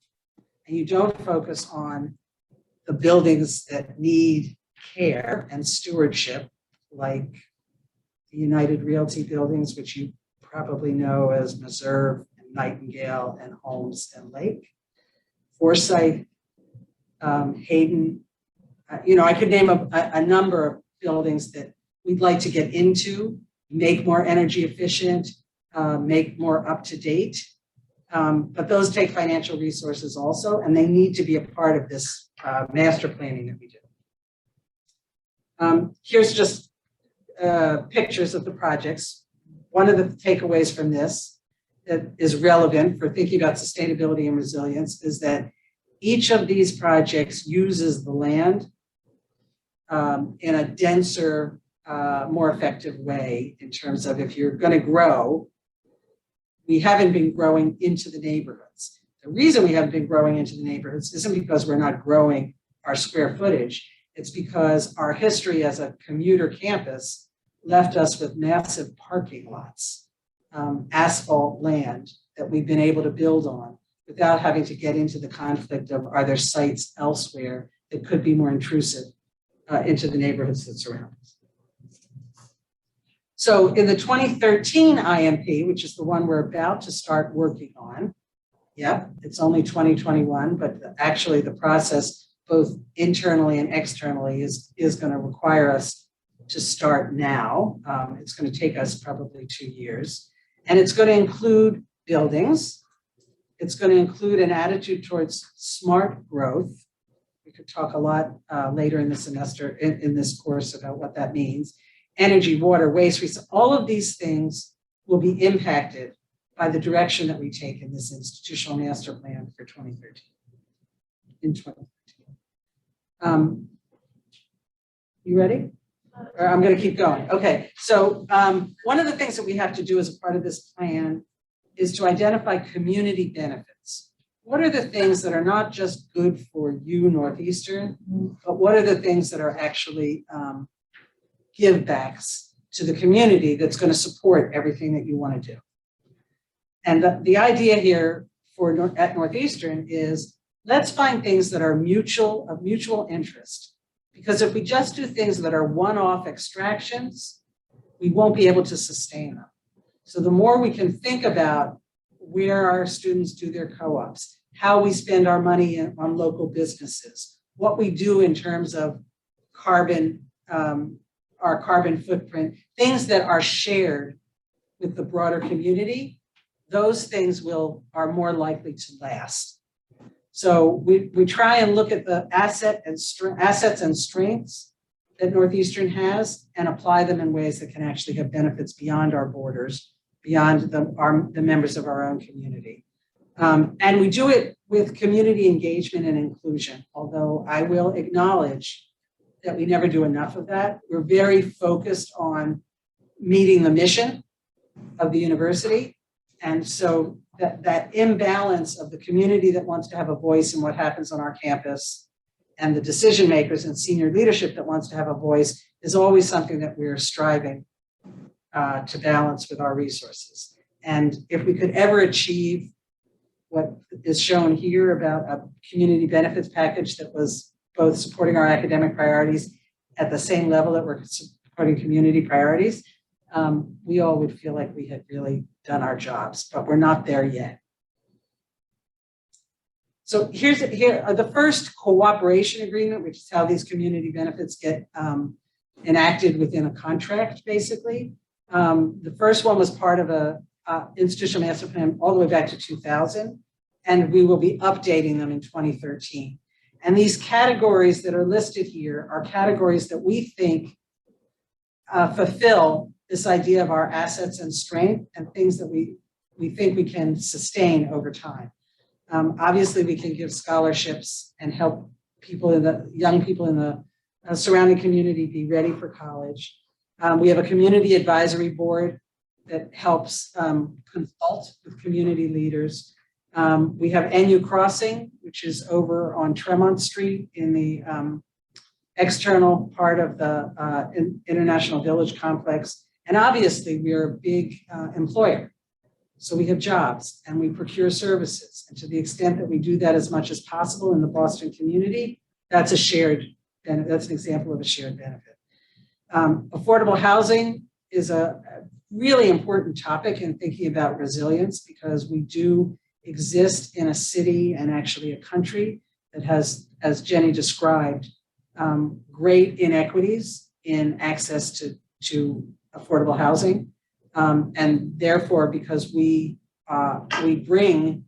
and you don't focus on the buildings that need care and stewardship, like the United Realty buildings, which you probably know as Meserve and Nightingale and Holmes and Lake, Forsyth, Hayden. I could name a number of buildings that we'd like to get into, make more energy efficient, make more up to date. But those take financial resources also, and they need to be a part of this master planning that we do. Here's just pictures of the projects. One of the takeaways from this that is relevant for thinking about sustainability and resilience is that each of these projects uses the land in a denser, more effective way in terms of, if you're going to grow, we haven't been growing into the neighborhoods. The reason we haven't been growing into the neighborhoods isn't because we're not growing our square footage. It's because our history as a commuter campus left us with massive parking lots, asphalt land that we've been able to build on without having to get into the conflict of, are there sites elsewhere that could be more intrusive into the neighborhoods that surround us. So in the 2013 IMP, which is the one we're about to start working on, yep, it's only 2021, but actually the process, both internally and externally, is going to require us to start now. It's going to take us probably 2 years. And it's going to include buildings. It's going to include an attitude towards smart growth. We could talk a lot later in the semester, in this course, about what that means. Energy, water, waste, resources, all of these things will be impacted by the direction that we take in this institutional master plan for 2013. In 2013. You ready? Or I'm going to keep going. Okay, so one of the things that we have to do as a part of this plan is to identify community benefits. What are the things that are not just good for you, Northeastern, but what are the things that are actually give backs to the community that's going to support everything that you want to do? And the idea here at Northeastern is, let's find things that are of mutual interest. Because if we just do things that are one-off extractions, we won't be able to sustain them. So the more we can think about where our students do their co-ops, how we spend our money on local businesses, what we do in terms of carbon, our carbon footprint, things that are shared with the broader community, those things are more likely to last. So we try and look at the assets and strengths that Northeastern has and apply them in ways that can actually have benefits beyond our borders, beyond the members of our own community. And we do it with community engagement and inclusion, although I will acknowledge that we never do enough of that. We're very focused on meeting the mission of the university. And so that imbalance of the community that wants to have a voice in what happens on our campus and the decision makers and senior leadership that wants to have a voice is always something that we're striving to balance with our resources. And if we could ever achieve what is shown here about a community benefits package that was both supporting our academic priorities at the same level that we're supporting community priorities, we all would feel like we had really done our jobs, but we're not there yet. So here are the first cooperation agreement, which is how these community benefits get enacted within a contract, basically. The first one was part of a institutional master plan all the way back to 2000, and we will be updating them in 2013. And these categories that are listed here are categories that we think fulfill this idea of our assets and strength and things that we think we can sustain over time. Obviously, we can give scholarships and help young people in the surrounding community be ready for college. We have a community advisory board that helps consult with community leaders. We have NU Crossing, which is over on Tremont Street in the external part of the International Village complex. And obviously, we are a big employer. So we have jobs and we procure services. And to the extent that we do that as much as possible in the Boston community, that's an example of a shared benefit. Affordable housing is a really important topic in thinking about resilience, because we do exist in a city and actually a country that has, as Jennie described, great inequities in access to affordable housing. And therefore, because we bring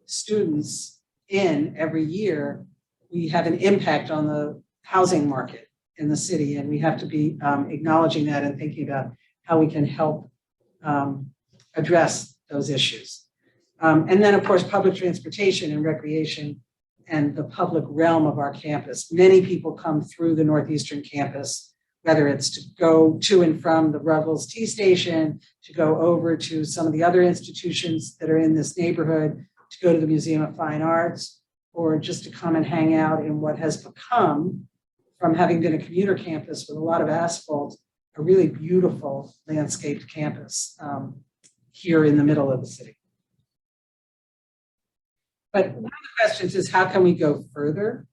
students in every year, we have an impact on the housing market in the city, and we have to be acknowledging that and thinking about how we can help address those issues. And then, of course, public transportation and recreation and the public realm of our campus. Many people come through the Northeastern campus, whether it's to go to and from the Ruggles T station, to go over to some of the other institutions that are in this neighborhood, to go to the Museum of Fine Arts, or just to come and hang out in what has become, from having been a commuter campus with a lot of asphalt, a really beautiful landscaped campus here in the middle of the city. But one of the questions is, how can we go further?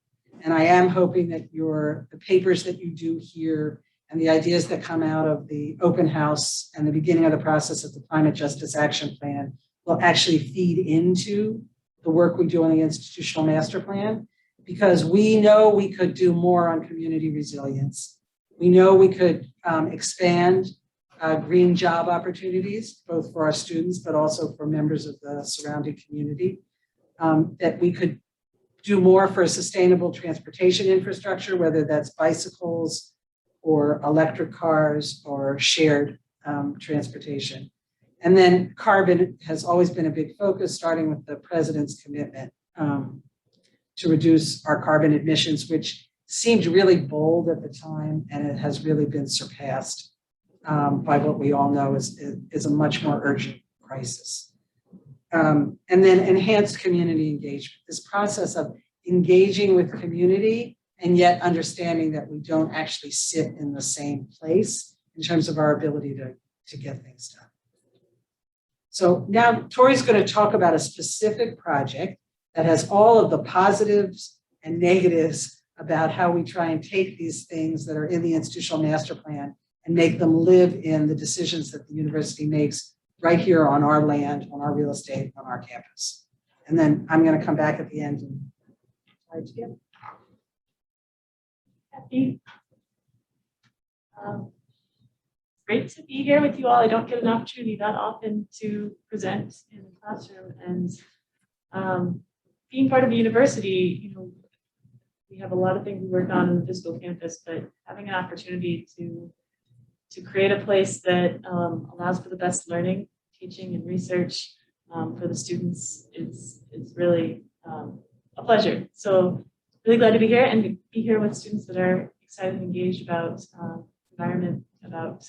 And I am hoping that the papers that you do here and the ideas that come out of the open house and the beginning of the process of the Climate Justice Action Plan will actually feed into the work we do on the institutional master plan, because we know we could do more on community resilience. We know we could expand green job opportunities, both for our students, but also for members of the surrounding community, that we could do more for sustainable transportation infrastructure, whether that's bicycles or electric cars or shared transportation. And then carbon has always been a big focus, starting with the president's commitment to reduce our carbon emissions, which seemed really bold at the time, and it has really been surpassed by what we all know is a much more urgent crisis. And then enhanced community engagement, this process of engaging with community and yet understanding that we don't actually sit in the same place in terms of our ability to get things done. So now Tori's going to talk about a specific project that has all of the positives and negatives about how we try and take these things that are in the institutional master plan and make them live in the decisions that the university makes right here on our land, on our real estate, on our campus. And then I'm going to come back at the end and try to get Happy. Great to be here with you all. I don't get an opportunity that often to present in the classroom, and being part of a university, we have a lot of things we work on in the physical campus, but having an opportunity to create a place that allows for the best learning, teaching, and research for the students is really a pleasure. So really glad to be here and be here with students that are excited and engaged about environment, about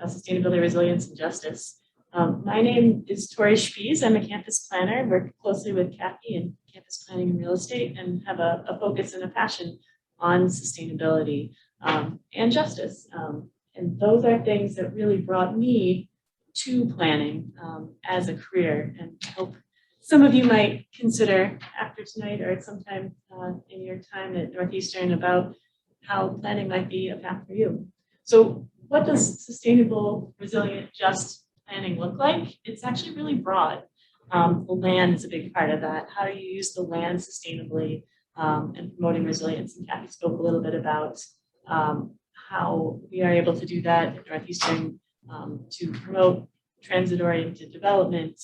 sustainability, resilience, and justice. My name is Tori Spies. I'm a campus planner, work closely with Kathy in campus planning and real estate, and have a focus and a passion on sustainability and justice. And those are things that really brought me to planning as a career, and I hope some of you might consider after tonight or at some time in your time at Northeastern about how planning might be a path for you. So what does sustainable, resilient, just planning look like? It's actually really broad. The land is a big part of that. How do you use the land sustainably and promoting resilience? And Kathy spoke a little bit about how we are able to do that at Northeastern to promote transit-oriented development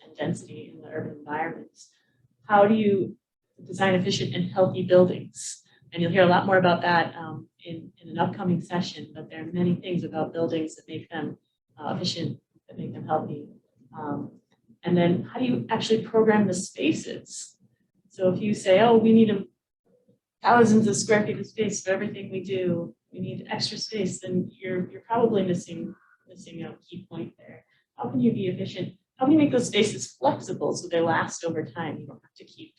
and density in the urban environments. How do you design efficient and healthy buildings? And you'll hear a lot more about that in an upcoming session, but there are many things about buildings that make them efficient, that make them healthy. And then how do you actually program the spaces? So if you say, oh, we need thousands of square feet of space for everything we do, we need extra space, then you're probably missing a key point there. How can you be efficient? How can you make those spaces flexible so they last over time? You don't have to keep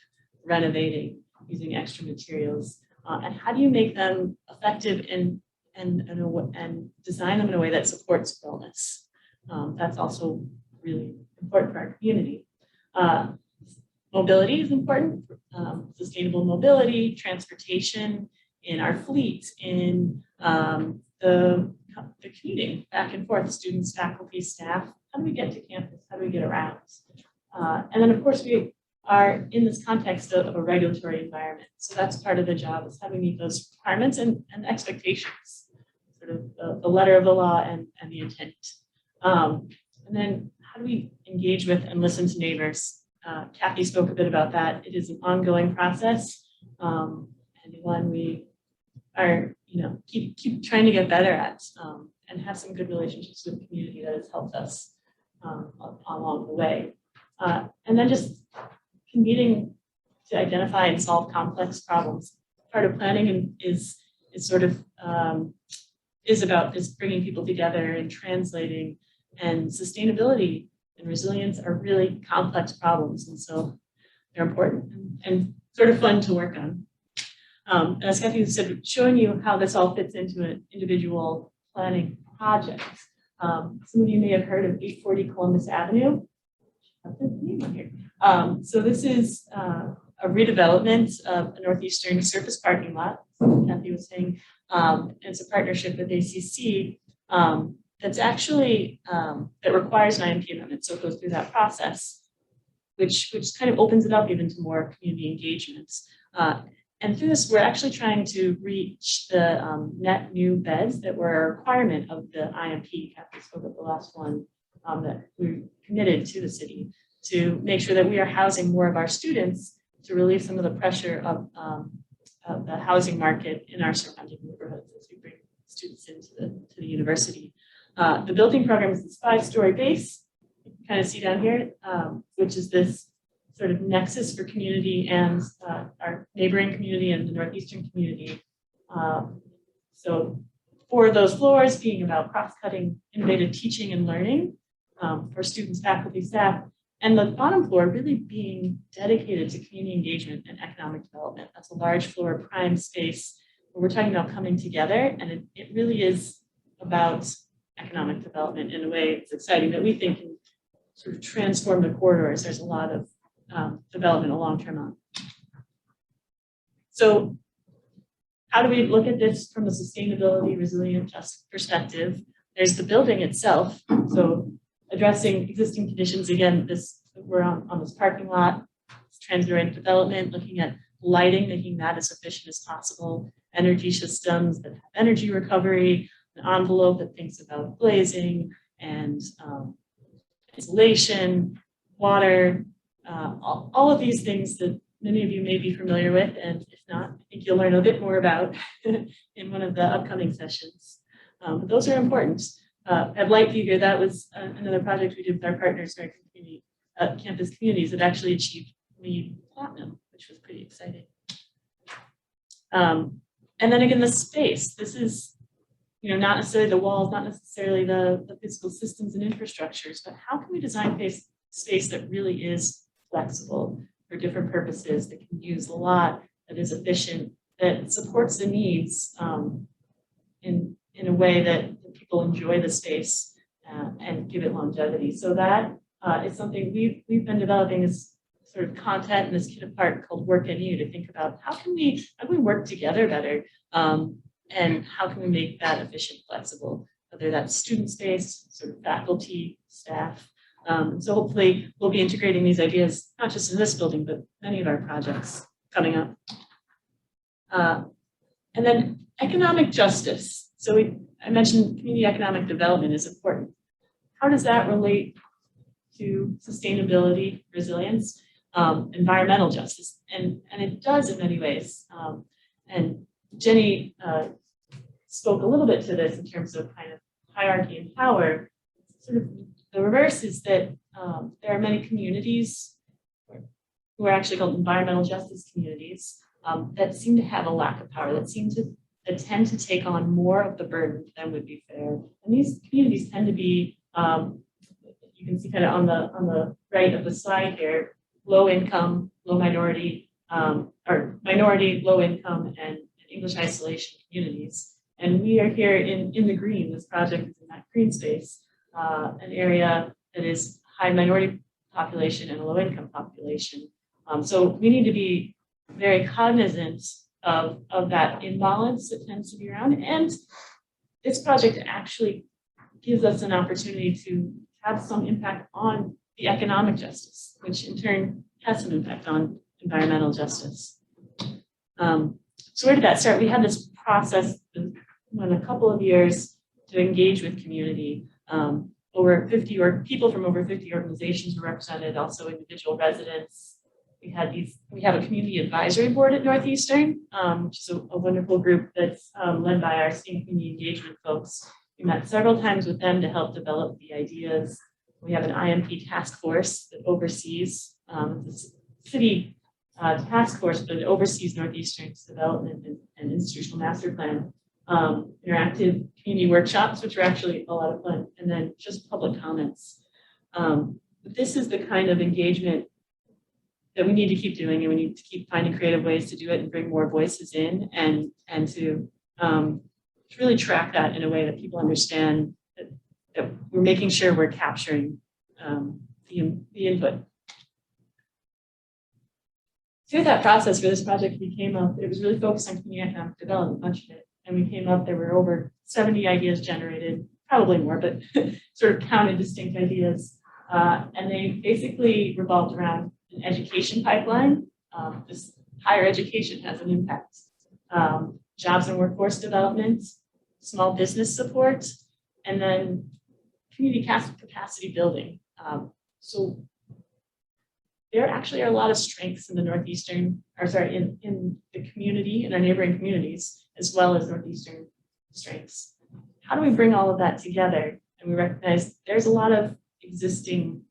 renovating using extra materials. And how do you make them effective and design them in a way that supports wellness? That's also really important for our community. Mobility is important, sustainable mobility, transportation in our fleet, in the commuting back and forth, students, faculty, staff. How do we get to campus? How do we get around? And then of course we are in this context of a regulatory environment. So that's part of the job, is how do we meet those requirements and expectations, sort of the letter of the law and the intent. And then how do we engage with and listen to neighbors? Kathy spoke a bit about that. It is an ongoing process, and one we are, keep trying to get better at, and have some good relationships with the community that has helped us along the way. And then just convening to identify and solve complex problems. Part of planning is bringing people together and translating, and sustainability and resilience are really complex problems, and so they're important and sort of fun to work on. As Kathy said, showing you how this all fits into an individual planning project. Some of you may have heard of 840 Columbus Avenue. So this is a redevelopment of a Northeastern surface parking lot, Kathy was saying. It's a partnership with ACC that's actually, that requires an IMP amendment, so it goes through that process, which kind of opens it up even to more community engagements. And through this, we're actually trying to reach the net new beds that were a requirement of the IMP. Kathy spoke of the last one that we committed to the city, to make sure that we are housing more of our students, to relieve some of the pressure of the housing market in our surrounding neighborhoods as we bring students into the university. The building program is this 5-story base, you can kind of see down here, which is this sort of nexus for community and our neighboring community and the Northeastern community. So for those floors being about cross-cutting innovative teaching and learning for students, faculty, staff, and the bottom floor really being dedicated to community engagement and economic development. That's a large floor, prime space, where we're talking about coming together, and it really is about economic development in a way that's exciting, that we think can sort of transform the corridors. There's a lot of development a long-term on. So how do we look at this from a sustainability, resilient, just perspective? There's the building itself. So addressing existing conditions, again, we're on this parking lot, transit-oriented development, looking at lighting, making that as efficient as possible, energy systems that have energy recovery, an envelope that thinks about glazing and insulation, water, all of these things that many of you may be familiar with, and if not, I think you'll learn a bit more about in one of the upcoming sessions. But those are important. At Lightview here, that was another project we did with our partners, American Community, Campus Communities, that actually achieved LEED Platinum, which was pretty exciting. And then again, the space. This is, not necessarily the walls, not necessarily the physical systems and infrastructures, but how can we design space that really is flexible for different purposes, that can use a lot, that is efficient, that supports the needs in a way that people enjoy the space and give it longevity. So that is something we've been developing, as sort of content in this kit apart called Work NU, to think about how can we work together better, and how can we make that efficient, flexible, whether that's student space, sort of faculty, staff, So hopefully we'll be integrating these ideas, not just in this building, but many of our projects coming up. And then economic justice. So I mentioned community economic development is important. How does that relate to sustainability, resilience, environmental justice? And it does in many ways. And Jennie spoke a little bit to this in terms of kind of hierarchy and power. Sort of the reverse is that there are many communities who are actually called environmental justice communities that seem to have a lack of power, that tend to take on more of the burden than would be fair. And these communities tend to be, you can see kind of on the right of the slide here, low income, low minority, or minority, low income, and English isolation communities. And we are here in the green. This project is in that green space, an area that is high minority population and a low income population. So we need to be very cognizant of that imbalance that tends to be around. And this project actually gives us an opportunity to have some impact on the economic justice, which in turn has some impact on environmental justice. So where did that start? We had this process in a couple of years to engage with community. Over 50 people from over 50 organizations were represented, also individual residents. We have a community advisory board at Northeastern, which is a wonderful group that's led by our STEAM community engagement folks. We met several times with them to help develop the ideas. We have an IMP task force that oversees this city task force, but it oversees Northeastern's development and institutional master plan. Interactive community workshops, which are actually a lot of fun, and then just public comments. This is the kind of engagement that we need to keep doing, and we need to keep finding creative ways to do it and bring more voices in, and to really track that in a way that people understand that we're making sure we're capturing the input. Through that process for this project, it was really focused on community economic development, much of it. And we came up, there were over 70 ideas generated, probably more, but sort of counted distinct ideas. And they basically revolved around an education pipeline. This higher education has an impact. Jobs and workforce development, small business support, and then community capacity building. So there actually are a lot of strengths in the Northeastern, in the community, in our neighboring communities, as well as Northeastern strengths. How do we bring all of that together? And we recognize there's a lot of existing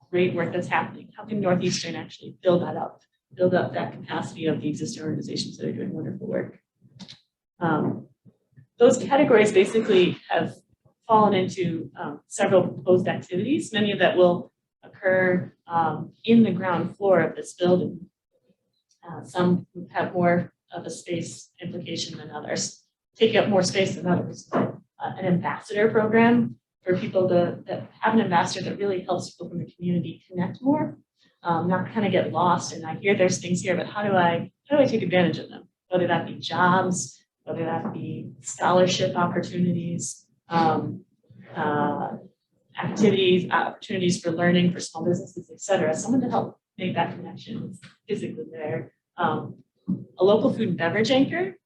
great work that's happening. How can Northeastern actually build up that capacity of the existing organizations that are doing wonderful work? Those categories basically have fallen into several proposed activities. Many of that will occur in the ground floor of this building. Some have more of a space implication than others, taking up more space than others. An ambassador program for people that have an ambassador that really helps people from the community connect more, not kind of get lost. And I hear there's things here, but how do I take advantage of them? Whether that be jobs, whether that be scholarship opportunities, opportunities for learning for small businesses, et cetera. Someone to help make that connection physically there. A local food and beverage anchor.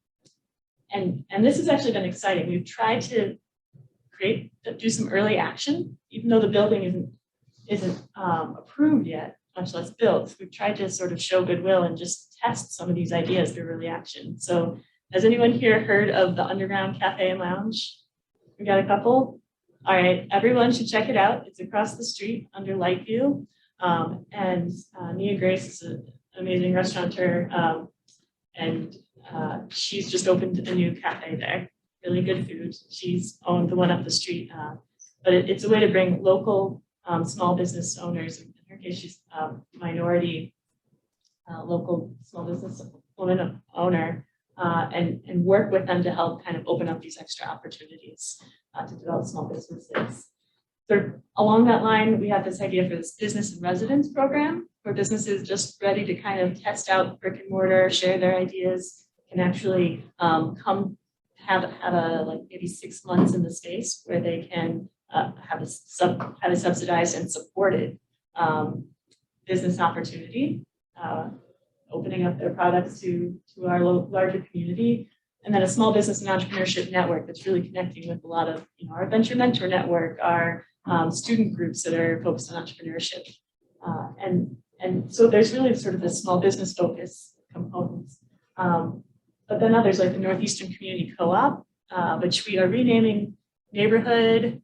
And this has actually been exciting. We've tried to do some early action, even though the building isn't approved yet, much less built. We've tried to sort of show goodwill and just test some of these ideas through early action. So has anyone here heard of the Underground Cafe and Lounge? We got a couple. All right, everyone should check it out. It's across the street under Lightview. And Nia Grace is an amazing restaurateur. And she's just opened a new cafe there. Really good food. She's owned the one up the street. But it's a way to bring local small business owners, in her case, she's minority local small business woman owner, and work with them to help kind of open up these extra opportunities to develop small businesses. So along that line, we have this idea for this business and residence program, where businesses just ready to kind of test out brick and mortar, share their ideas, can actually come have a like maybe 6 months in the space where they can have a subsidized and supported business opportunity, opening up their products to our larger community. And then a small business and entrepreneurship network that's really connecting with a lot of, our venture mentor network, our student groups that are focused on entrepreneurship. And so there's really sort of this small business focus components. But then others like the Northeastern Community Co-op, which we are renaming Neighborhood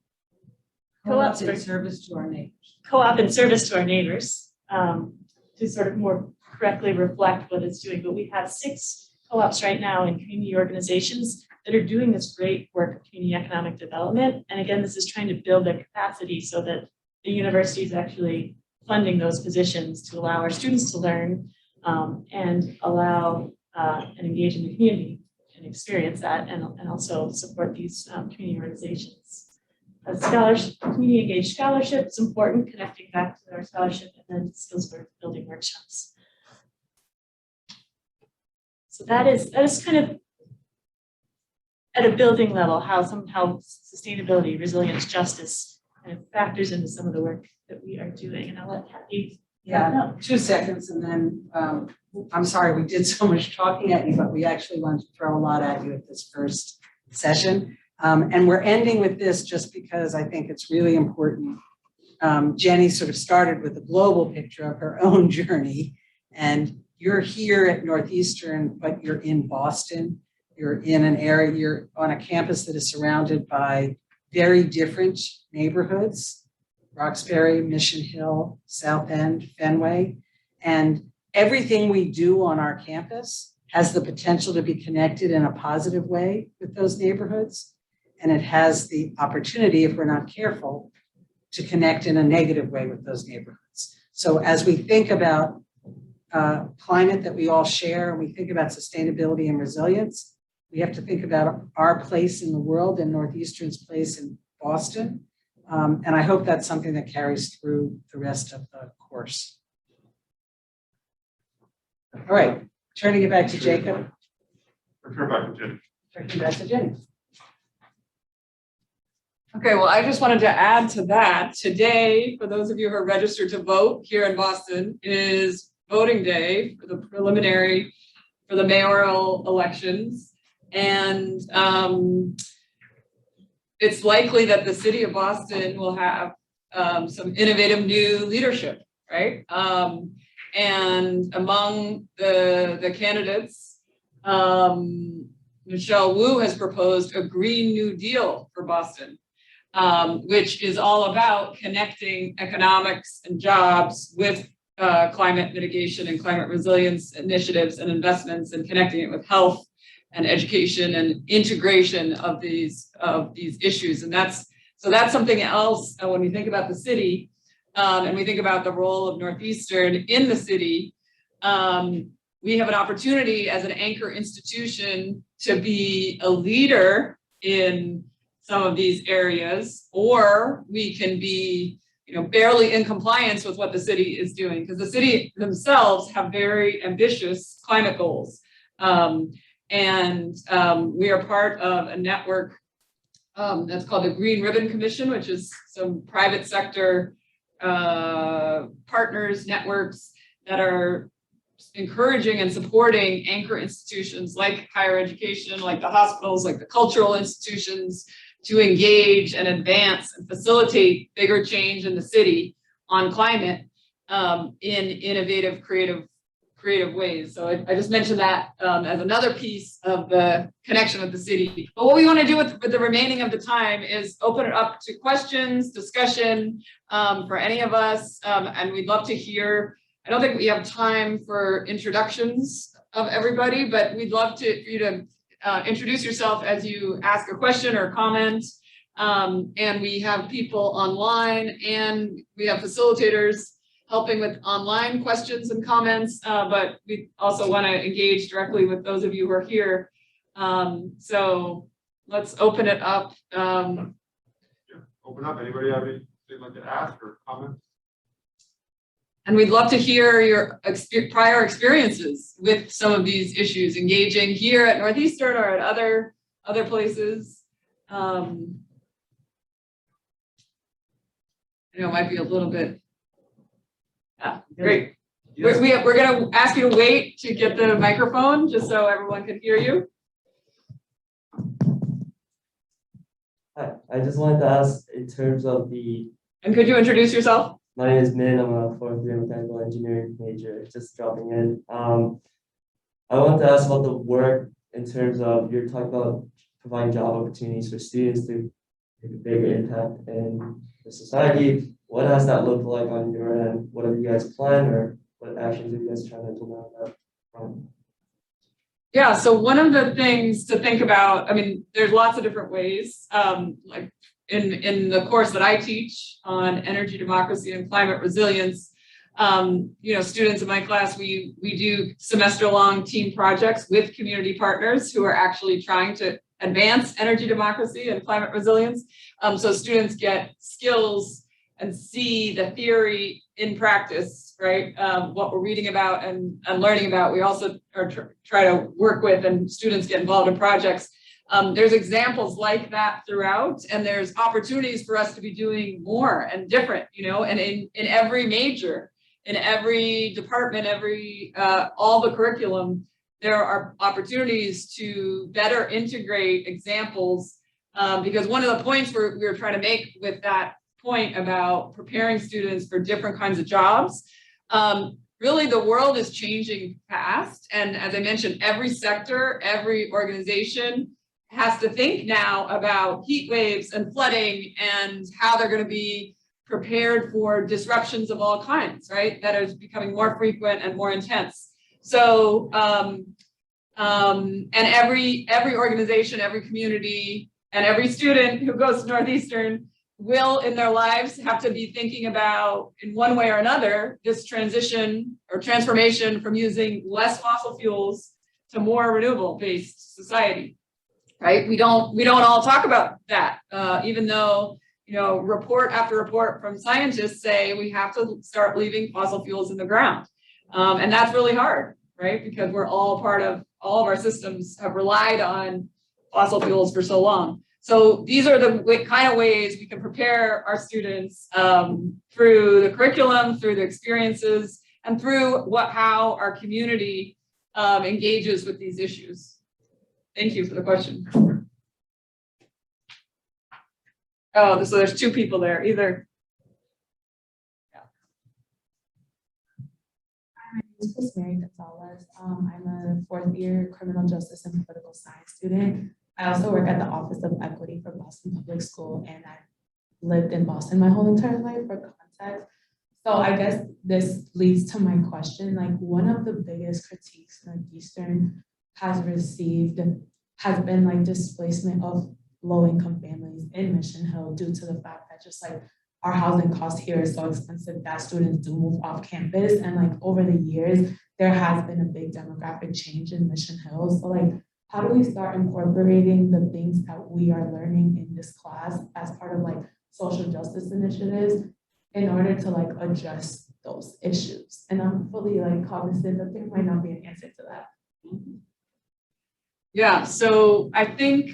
Co-ops in service to our neighbors. Co-op in service to our neighbors, to sort of more correctly reflect what it's doing. But we have 6 co-ops right now in community organizations that are doing this great work of community economic development. And again, this is trying to build their capacity so that the university is actually funding those positions to allow our students to learn and allow and engage in the community and experience that, and also support these community organizations. Community engaged scholarship is important, connecting back to our scholarship, and then skills building workshops. So that is kind of at a building level how sustainability, resilience, justice kind of factors into some of the work that we are doing. And I'll let Kathy. Yeah, 2 seconds, and then I'm sorry we did so much talking at you, but we actually wanted to throw a lot at you at this first session. And we're ending with this just because I think it's really important. Jennie sort of started with a global picture of her own journey, and you're here at Northeastern, but you're in Boston. You're in an area, you're on a campus that is surrounded by very different neighborhoods: Roxbury, Mission Hill, South End, Fenway. And everything we do on our campus has the potential to be connected in a positive way with those neighborhoods. And it has the opportunity, if we're not careful, to connect in a negative way with those neighborhoods. So as we think about climate that we all share, and we think about sustainability and resilience, we have to think about our place in the world and Northeastern's place in Boston. And I hope that's something that carries through the rest of the course. All right, turning it back to Jacob. Turn back to Jennie. Turning back to Jennie. Okay, well, I just wanted to add to that. Today, for those of you who are registered to vote here in Boston, is voting day for the preliminary for the mayoral elections. And it's likely that the city of Boston will have some innovative new leadership, right? And among the candidates, Michelle Wu has proposed a Green New Deal for Boston, which is all about connecting economics and jobs with climate mitigation and climate resilience initiatives and investments, and connecting it with health and education and integration of these issues. And that's something else when we think about the city and we think about the role of Northeastern in the city. We have an opportunity as an anchor institution to be a leader in some of these areas, or we can be, barely in compliance with what the city is doing, because the city themselves have very ambitious climate goals. And we are part of a network that's called the Green Ribbon Commission, which is some private sector partners, networks that are encouraging and supporting anchor institutions like higher education, like the hospitals, like the cultural institutions, to engage and advance and facilitate bigger change in the city on climate in innovative, creative ways. So I just mentioned that as another piece of the connection with the city. But what we want to do with the remaining of the time is open it up to questions, discussion for any of us, and we'd love to hear. I don't think we have time for introductions of everybody, but we'd love for you to introduce yourself as you ask a question or comment. And we have people online, and we have facilitators helping with online questions and comments, but we also want to engage directly with those of you who are here. So let's open it up. Open up. Anybody have anything they'd like to ask or comment? And we'd love to hear your prior experiences with some of these issues, engaging here at Northeastern or at other places. it might be a little bit. Yeah, Yes. great. We're gonna ask you to wait to get the microphone, just so everyone can hear you. Hi, I just wanted to ask in terms of And could you introduce yourself? my name is Min, I'm a fourth year mechanical engineering major, just dropping in. I wanted to ask about the work in terms of, you're talking about providing job opportunities for students to make a bigger impact in the society. What has that looked like on your end? What have you guys planned, or what actions are you guys trying to implement on that front? Yeah, so one of the things to think about, I mean, there's lots of different ways, like in the course that I teach on energy democracy and climate resilience, students in my class, we do semester-long team projects with community partners who are actually trying to advance energy democracy and climate resilience. So students get skills and see the theory in practice, right? What we're reading about and learning about. We also are try to work with, and students get involved in projects. There's examples like that throughout, and there's opportunities for us to be doing more and different, and in every major, in every department, all the curriculum, there are opportunities to better integrate examples, because one of the points we were trying to make with that point about preparing students for different kinds of jobs, really the world is changing fast. And as I mentioned, every sector, every organization has to think now about heat waves and flooding and how they're going to be prepared for disruptions of all kinds, right? That is becoming more frequent and more intense. So, and every organization, every community, and every student who goes to Northeastern will in their lives have to be thinking about, in one way or another, this transition or transformation from using less fossil fuels to more renewable-based society, right? We don't all talk about that, even though, report after report from scientists say we have to start leaving fossil fuels in the ground. And that's really hard, right? Because we're all of our systems have relied on fossil fuels for so long. So these are the kind of ways we can prepare our students through the curriculum, through the experiences, and through how our community engages with these issues. Thank you for the question. Oh, so there's two people there, either. This is Mary Gonzalez. I'm a fourth year criminal justice and political science student. I also work at the Office of Equity for Boston Public School, and I've lived in Boston my whole entire life, for context. So I guess this leads to my question, like one of the biggest critiques Northeastern has received has been like displacement of low-income families in Mission Hill due to the fact that just like our housing cost here is so expensive that students do move off campus. And like over the years, there has been a big demographic change in Mission Hill. So like, how do we start incorporating the things that we are learning in this class as part of like social justice initiatives in order to like address those issues? And I'm fully like cognizant that there might not be an answer to that. Yeah, so I think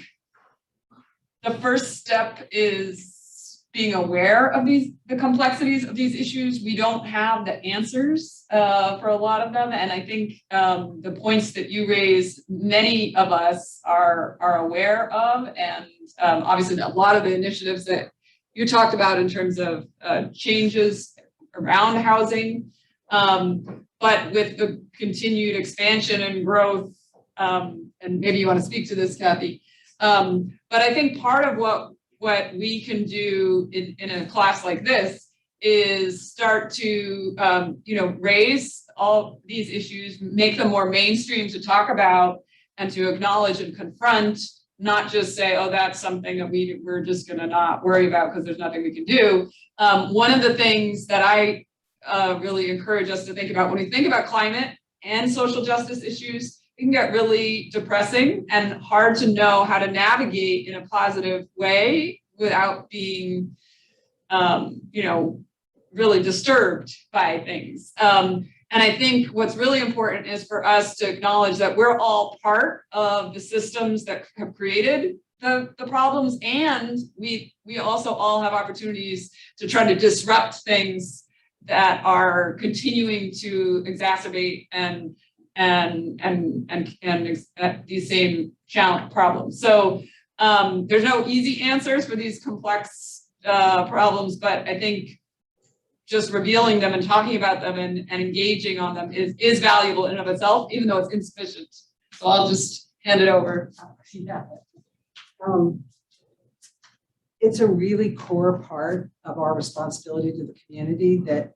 the first step is being aware of the complexities of these issues. We don't have the answers for a lot of them. And I think the points that you raise, many of us are aware of. And obviously a lot of the initiatives that you talked about in terms of changes around housing, but with the continued expansion and growth, and maybe you want to speak to this, Kathy. But I think part of what we can do in a class like this is start to, raise all these issues, make them more mainstream to talk about and to acknowledge and confront, not just say, oh, that's something that we're just going to not worry about because there's nothing we can do. One of the things that I really encourage us to think about when we think about climate and social justice issues, it can get really depressing and hard to know how to navigate in a positive way without being, really disturbed by things. And I think what's really important is for us to acknowledge that we're all part of the systems that have created the problems, and we also all have opportunities to try to disrupt things that are continuing to exacerbate and these same challenge problems. So there's no easy answers for these complex problems, but I think just revealing them and talking about them and engaging on them is valuable in and of itself, even though it's insufficient. So I'll just hand it over. Yeah. It's a really core part of our responsibility to the community that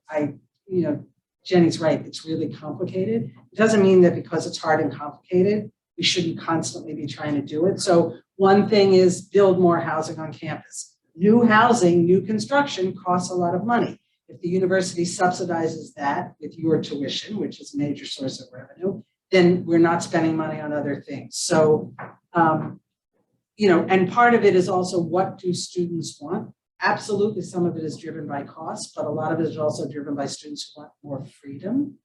Jenny's right, it's really complicated. It doesn't mean that because it's hard and complicated, we shouldn't constantly be trying to do it. So one thing is build more housing on campus. New housing, new construction costs a lot of money. If the university subsidizes that with your tuition, which is a major source of revenue, then we're not spending money on other things. So, and part of it is also what do students want? Absolutely, some of it is driven by cost, but a lot of it is also driven by students who want more freedom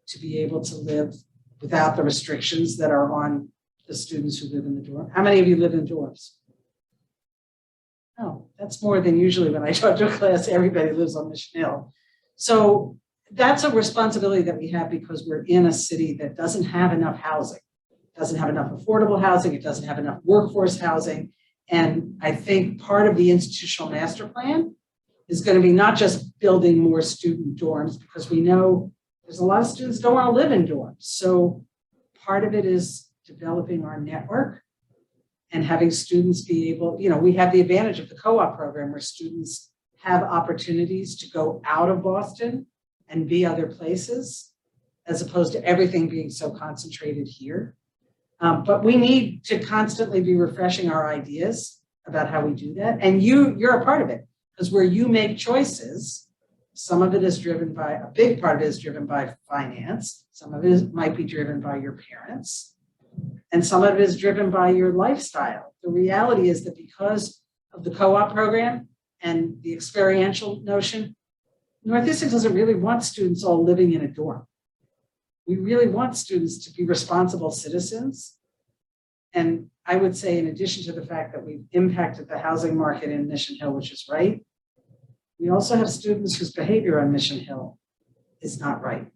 to be able to live without the restrictions that are on the students who live in the dorm. How many of you live in dorms? Oh, that's more than usually when I talk to a class, everybody lives on Mission Hill. So that's a responsibility that we have because we're in a city that doesn't have enough housing, doesn't have enough affordable housing, it doesn't have enough workforce housing. And I think part of the institutional master plan is going to be not just building more student dorms, because we know there's a lot of students who don't want to live in dorms. So part of it is developing our network and having students be able, we have the advantage of the co-op program where students have opportunities to go out of Boston and be other places, as opposed to everything being so concentrated here. But we need to constantly be refreshing our ideas about how we do that. And you're a part of it, because where you make choices, some of it is driven by, a big part of it is driven by finance. Some of it might be driven by your parents. And some of it is driven by your lifestyle. The reality is that because of the co-op program and the experiential notion, Northeastern doesn't really want students all living in a dorm. We really want students to be responsible citizens. And I would say, in addition to the fact that we've impacted the housing market in Mission Hill, which is right, we also have students whose behavior on Mission Hill is not right.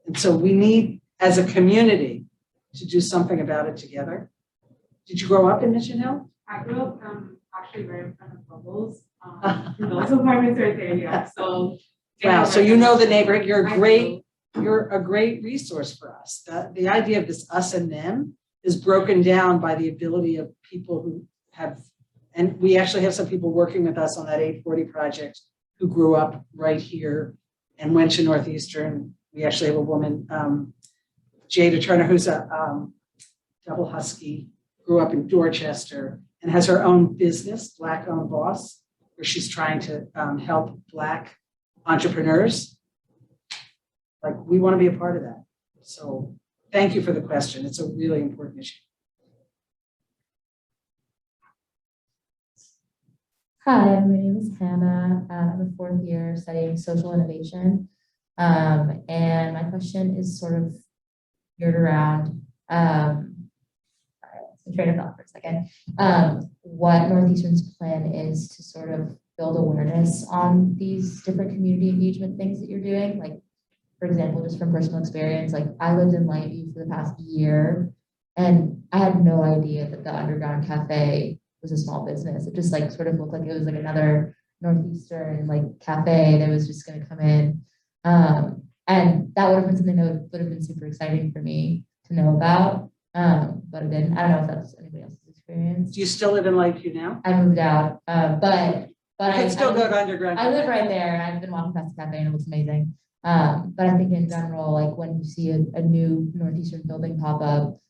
And so we need, as a community, to do something about it together. Did you grow up in Mission Hill? I grew up actually right in front of Bubbles. Those apartments right there, yeah. So wow, so you know the neighborhood. You're a great resource for us. The idea of this us and them is broken down by the ability of people who have, and we actually have some people working with us on that 840 project who grew up right here and went to Northeastern. We actually have a woman, Jada Turner, who's a double Husky, grew up in Dorchester and has her own business, Black-owned Boss, where she's trying to help Black entrepreneurs. Like, we want to be a part of that. So thank you for the question. It's a really important issue. Hi, my name is Hannah. I'm a fourth year studying social innovation. And my question is sort of geared around, train of thought for a second, what Northeastern's plan is to sort of build awareness on these different community engagement things that you're doing. Like, for example, just from personal experience, like I lived in Lightview for the past year and I had no idea that the Underground Cafe was a small business. It just like sort of looked like it was like another Northeastern like cafe that was just going to come in. And that would have been something that would have been super exciting for me to know about. But it didn't. I don't know if that's anybody else's experience. Do you still live in Lightview now? I moved out, but you can still go to Underground. I live right there. I've been walking past the cafe and it looks amazing. But I think in general, like when you see a new Northeastern building pop up,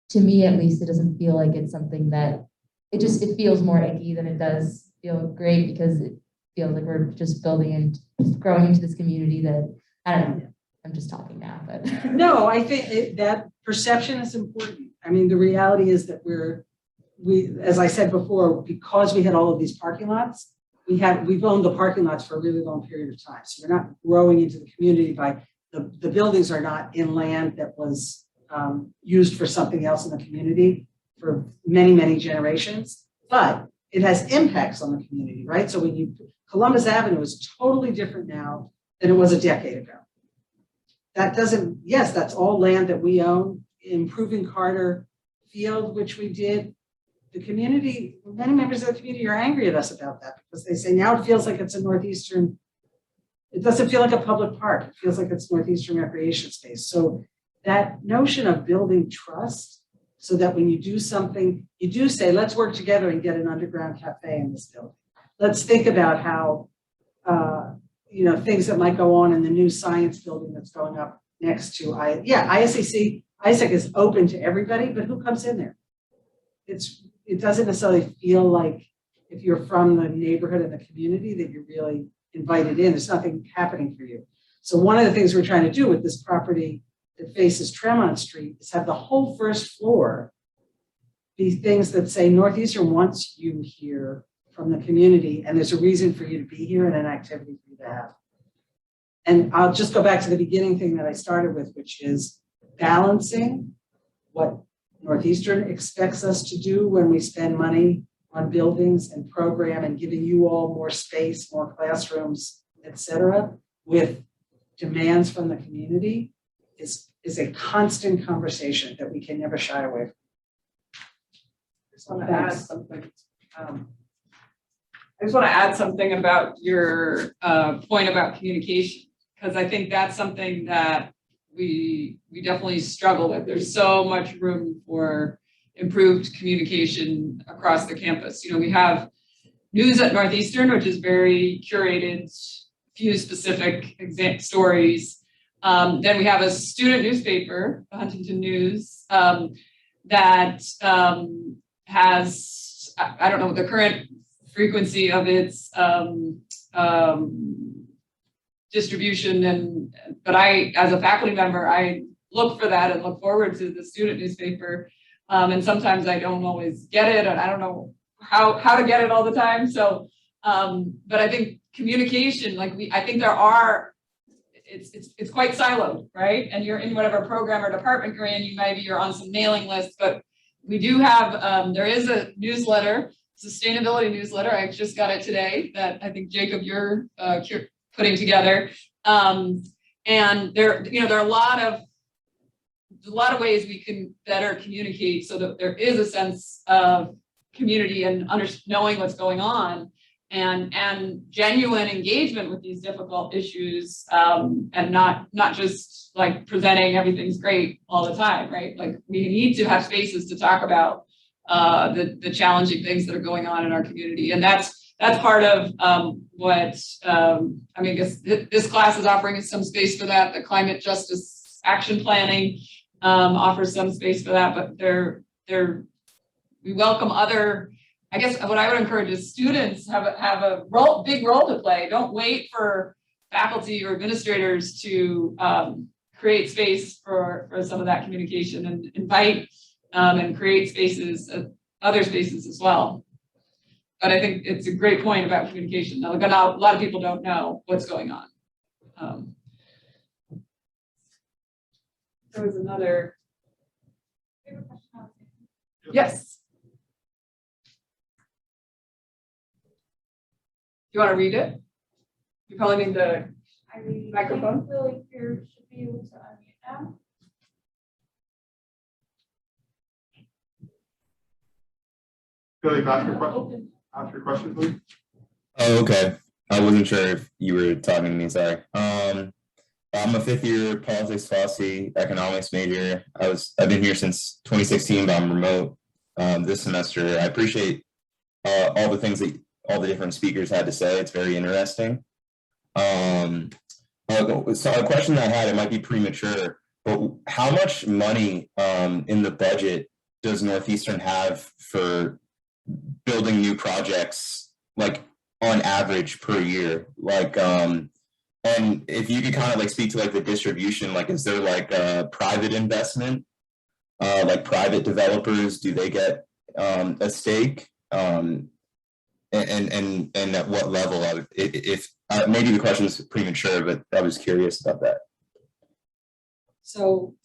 to me at least, it doesn't feel like it's something that it feels more icky than it does feel great, because it feels like we're just building and just growing into this community that, I don't know, I'm just talking now, but. No, I think that perception is important. I mean, the reality is that we, as I said before, because we had all of these parking lots, we've owned the parking lots for a really long period of time. So we're not growing into the community by, the buildings are not in land that was used for something else in the community. for many, many generations, but it has impacts on the community, right? So Columbus Avenue is totally different now than it was a decade ago. That doesn't, yes, that's all land that we own. Improving Carter Field, which we did, the community, many members of the community are angry at us about that because they say now it feels like it's a Northeastern, it doesn't feel like a public park. It feels like it's Northeastern recreation space. So that notion of building trust so that when you do something, you do say, let's work together and get an underground cafe in this building. Let's think about how, things that might go on in the new science building that's going up next to, ISAC is open to everybody, but who comes in there? It doesn't necessarily feel like if you're from the neighborhood and the community that you're really invited in. There's nothing happening for you. So one of the things we're trying to do with this property that faces Tremont Street is have the whole first floor be things that say Northeastern wants you here from the community, and there's a reason for you to be here and an activity for you to have. And I'll just go back to the beginning thing that I started with, which is balancing what Northeastern expects us to do when we spend money on buildings and program and giving you all more space, more classrooms, et cetera, with demands from the community is a constant conversation that we can never shy away from. I just want to add something. I just want to add something about your point about communication, because I think that's something that we definitely struggle with. There's so much room for improved communication across the campus. We have news at Northeastern, which is very curated, few specific stories. Then we have a student newspaper, the Huntington News, that has, I don't know the current frequency of its distribution, but I, as a faculty member, I look for that and look forward to the student newspaper. And sometimes I don't always get it, and I don't know how to get it all the time. So, but I think communication, I think there are, it's quite siloed, right? And you're in whatever program or department you're in, you're on some mailing list, but we do have, there is a newsletter, sustainability newsletter. I just got it today that I think Jacob, you're putting together. And there are a lot of ways we can better communicate so that there is a sense of community and knowing what's going on and genuine engagement with these difficult issues, and not just like presenting everything's great all the time, right? Like we need to have spaces to talk about the challenging things that are going on in our community. And that's part of what, I guess this class is offering us some space for that. The climate justice action planning offers some space for that, but we welcome other, I guess what I would encourage is students have a big role to play. Don't wait for faculty or administrators to create space for some of that communication, and invite and create spaces, other spaces as well. But I think it's a great point about communication. Now, a lot of people don't know what's going on. There was another. Yes. Do you want to read it? You probably need the microphone. I feel like you should be able to unmute now. Billy, ask your question, please. Oh, okay. I wasn't sure if you were talking to me, sorry. I'm a fifth year politics philosophy economics major. I've been here since 2016, but I'm remote this semester. I appreciate all the things that all the different speakers had to say. It's very interesting. So a question I had, it might be premature, but how much money in the budget does Northeastern have for building new projects, like on average per year? Like, and if you could kind of like speak to like the distribution, like is there like a private investment, like private developers, do they get a stake? And at what level? If maybe the question is premature, but I was curious about that. So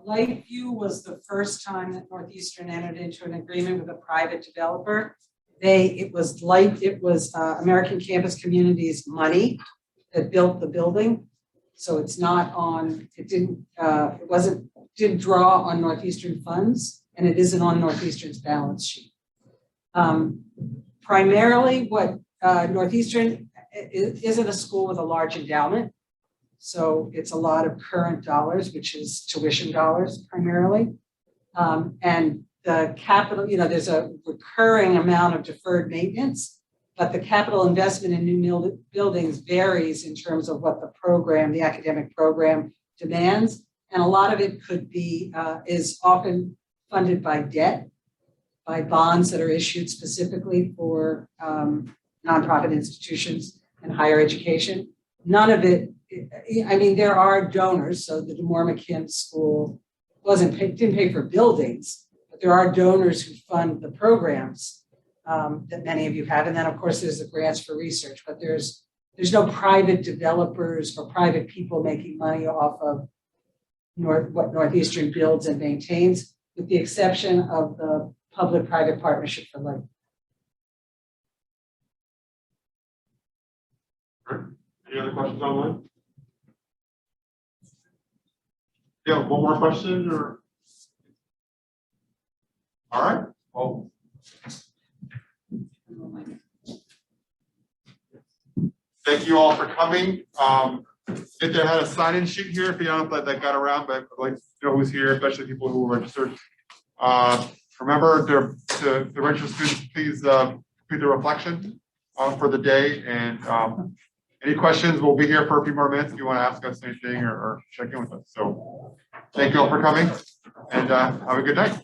Lakeview was the first time that Northeastern entered into an agreement with a private developer. It was American Campus Community's money that built the building. So it's not on, didn't draw on Northeastern funds, and it isn't on Northeastern's balance sheet. Primarily what Northeastern isn't a school with a large endowment. So it's a lot of current dollars, which is tuition dollars primarily. And the capital, there's a recurring amount of deferred maintenance, but the capital investment in new buildings varies in terms of what the academic program demands. And a lot of it could be, is often funded by debt, by bonds that are issued specifically for nonprofit institutions and higher education. None of it, there are donors, so the DeMoore McKim School didn't pay for buildings, but there are donors who fund the programs that many of you have. And then of course there's the grants for research, but there's no private developers or private people making money off of what Northeastern builds and maintains, with the exception of the public-private partnership for life. Any other questions online? Yeah, one more question or? All right, well. Thank you all for coming. If they had a sign-in sheet here, if you don't know if that got around, but I'd like to know who's here, especially people who were registered. Remember to register students, please complete the reflection for the day. And any questions, we'll be here for a few more minutes if you want to ask us anything or check in with us. So thank you all for coming, and have a good night.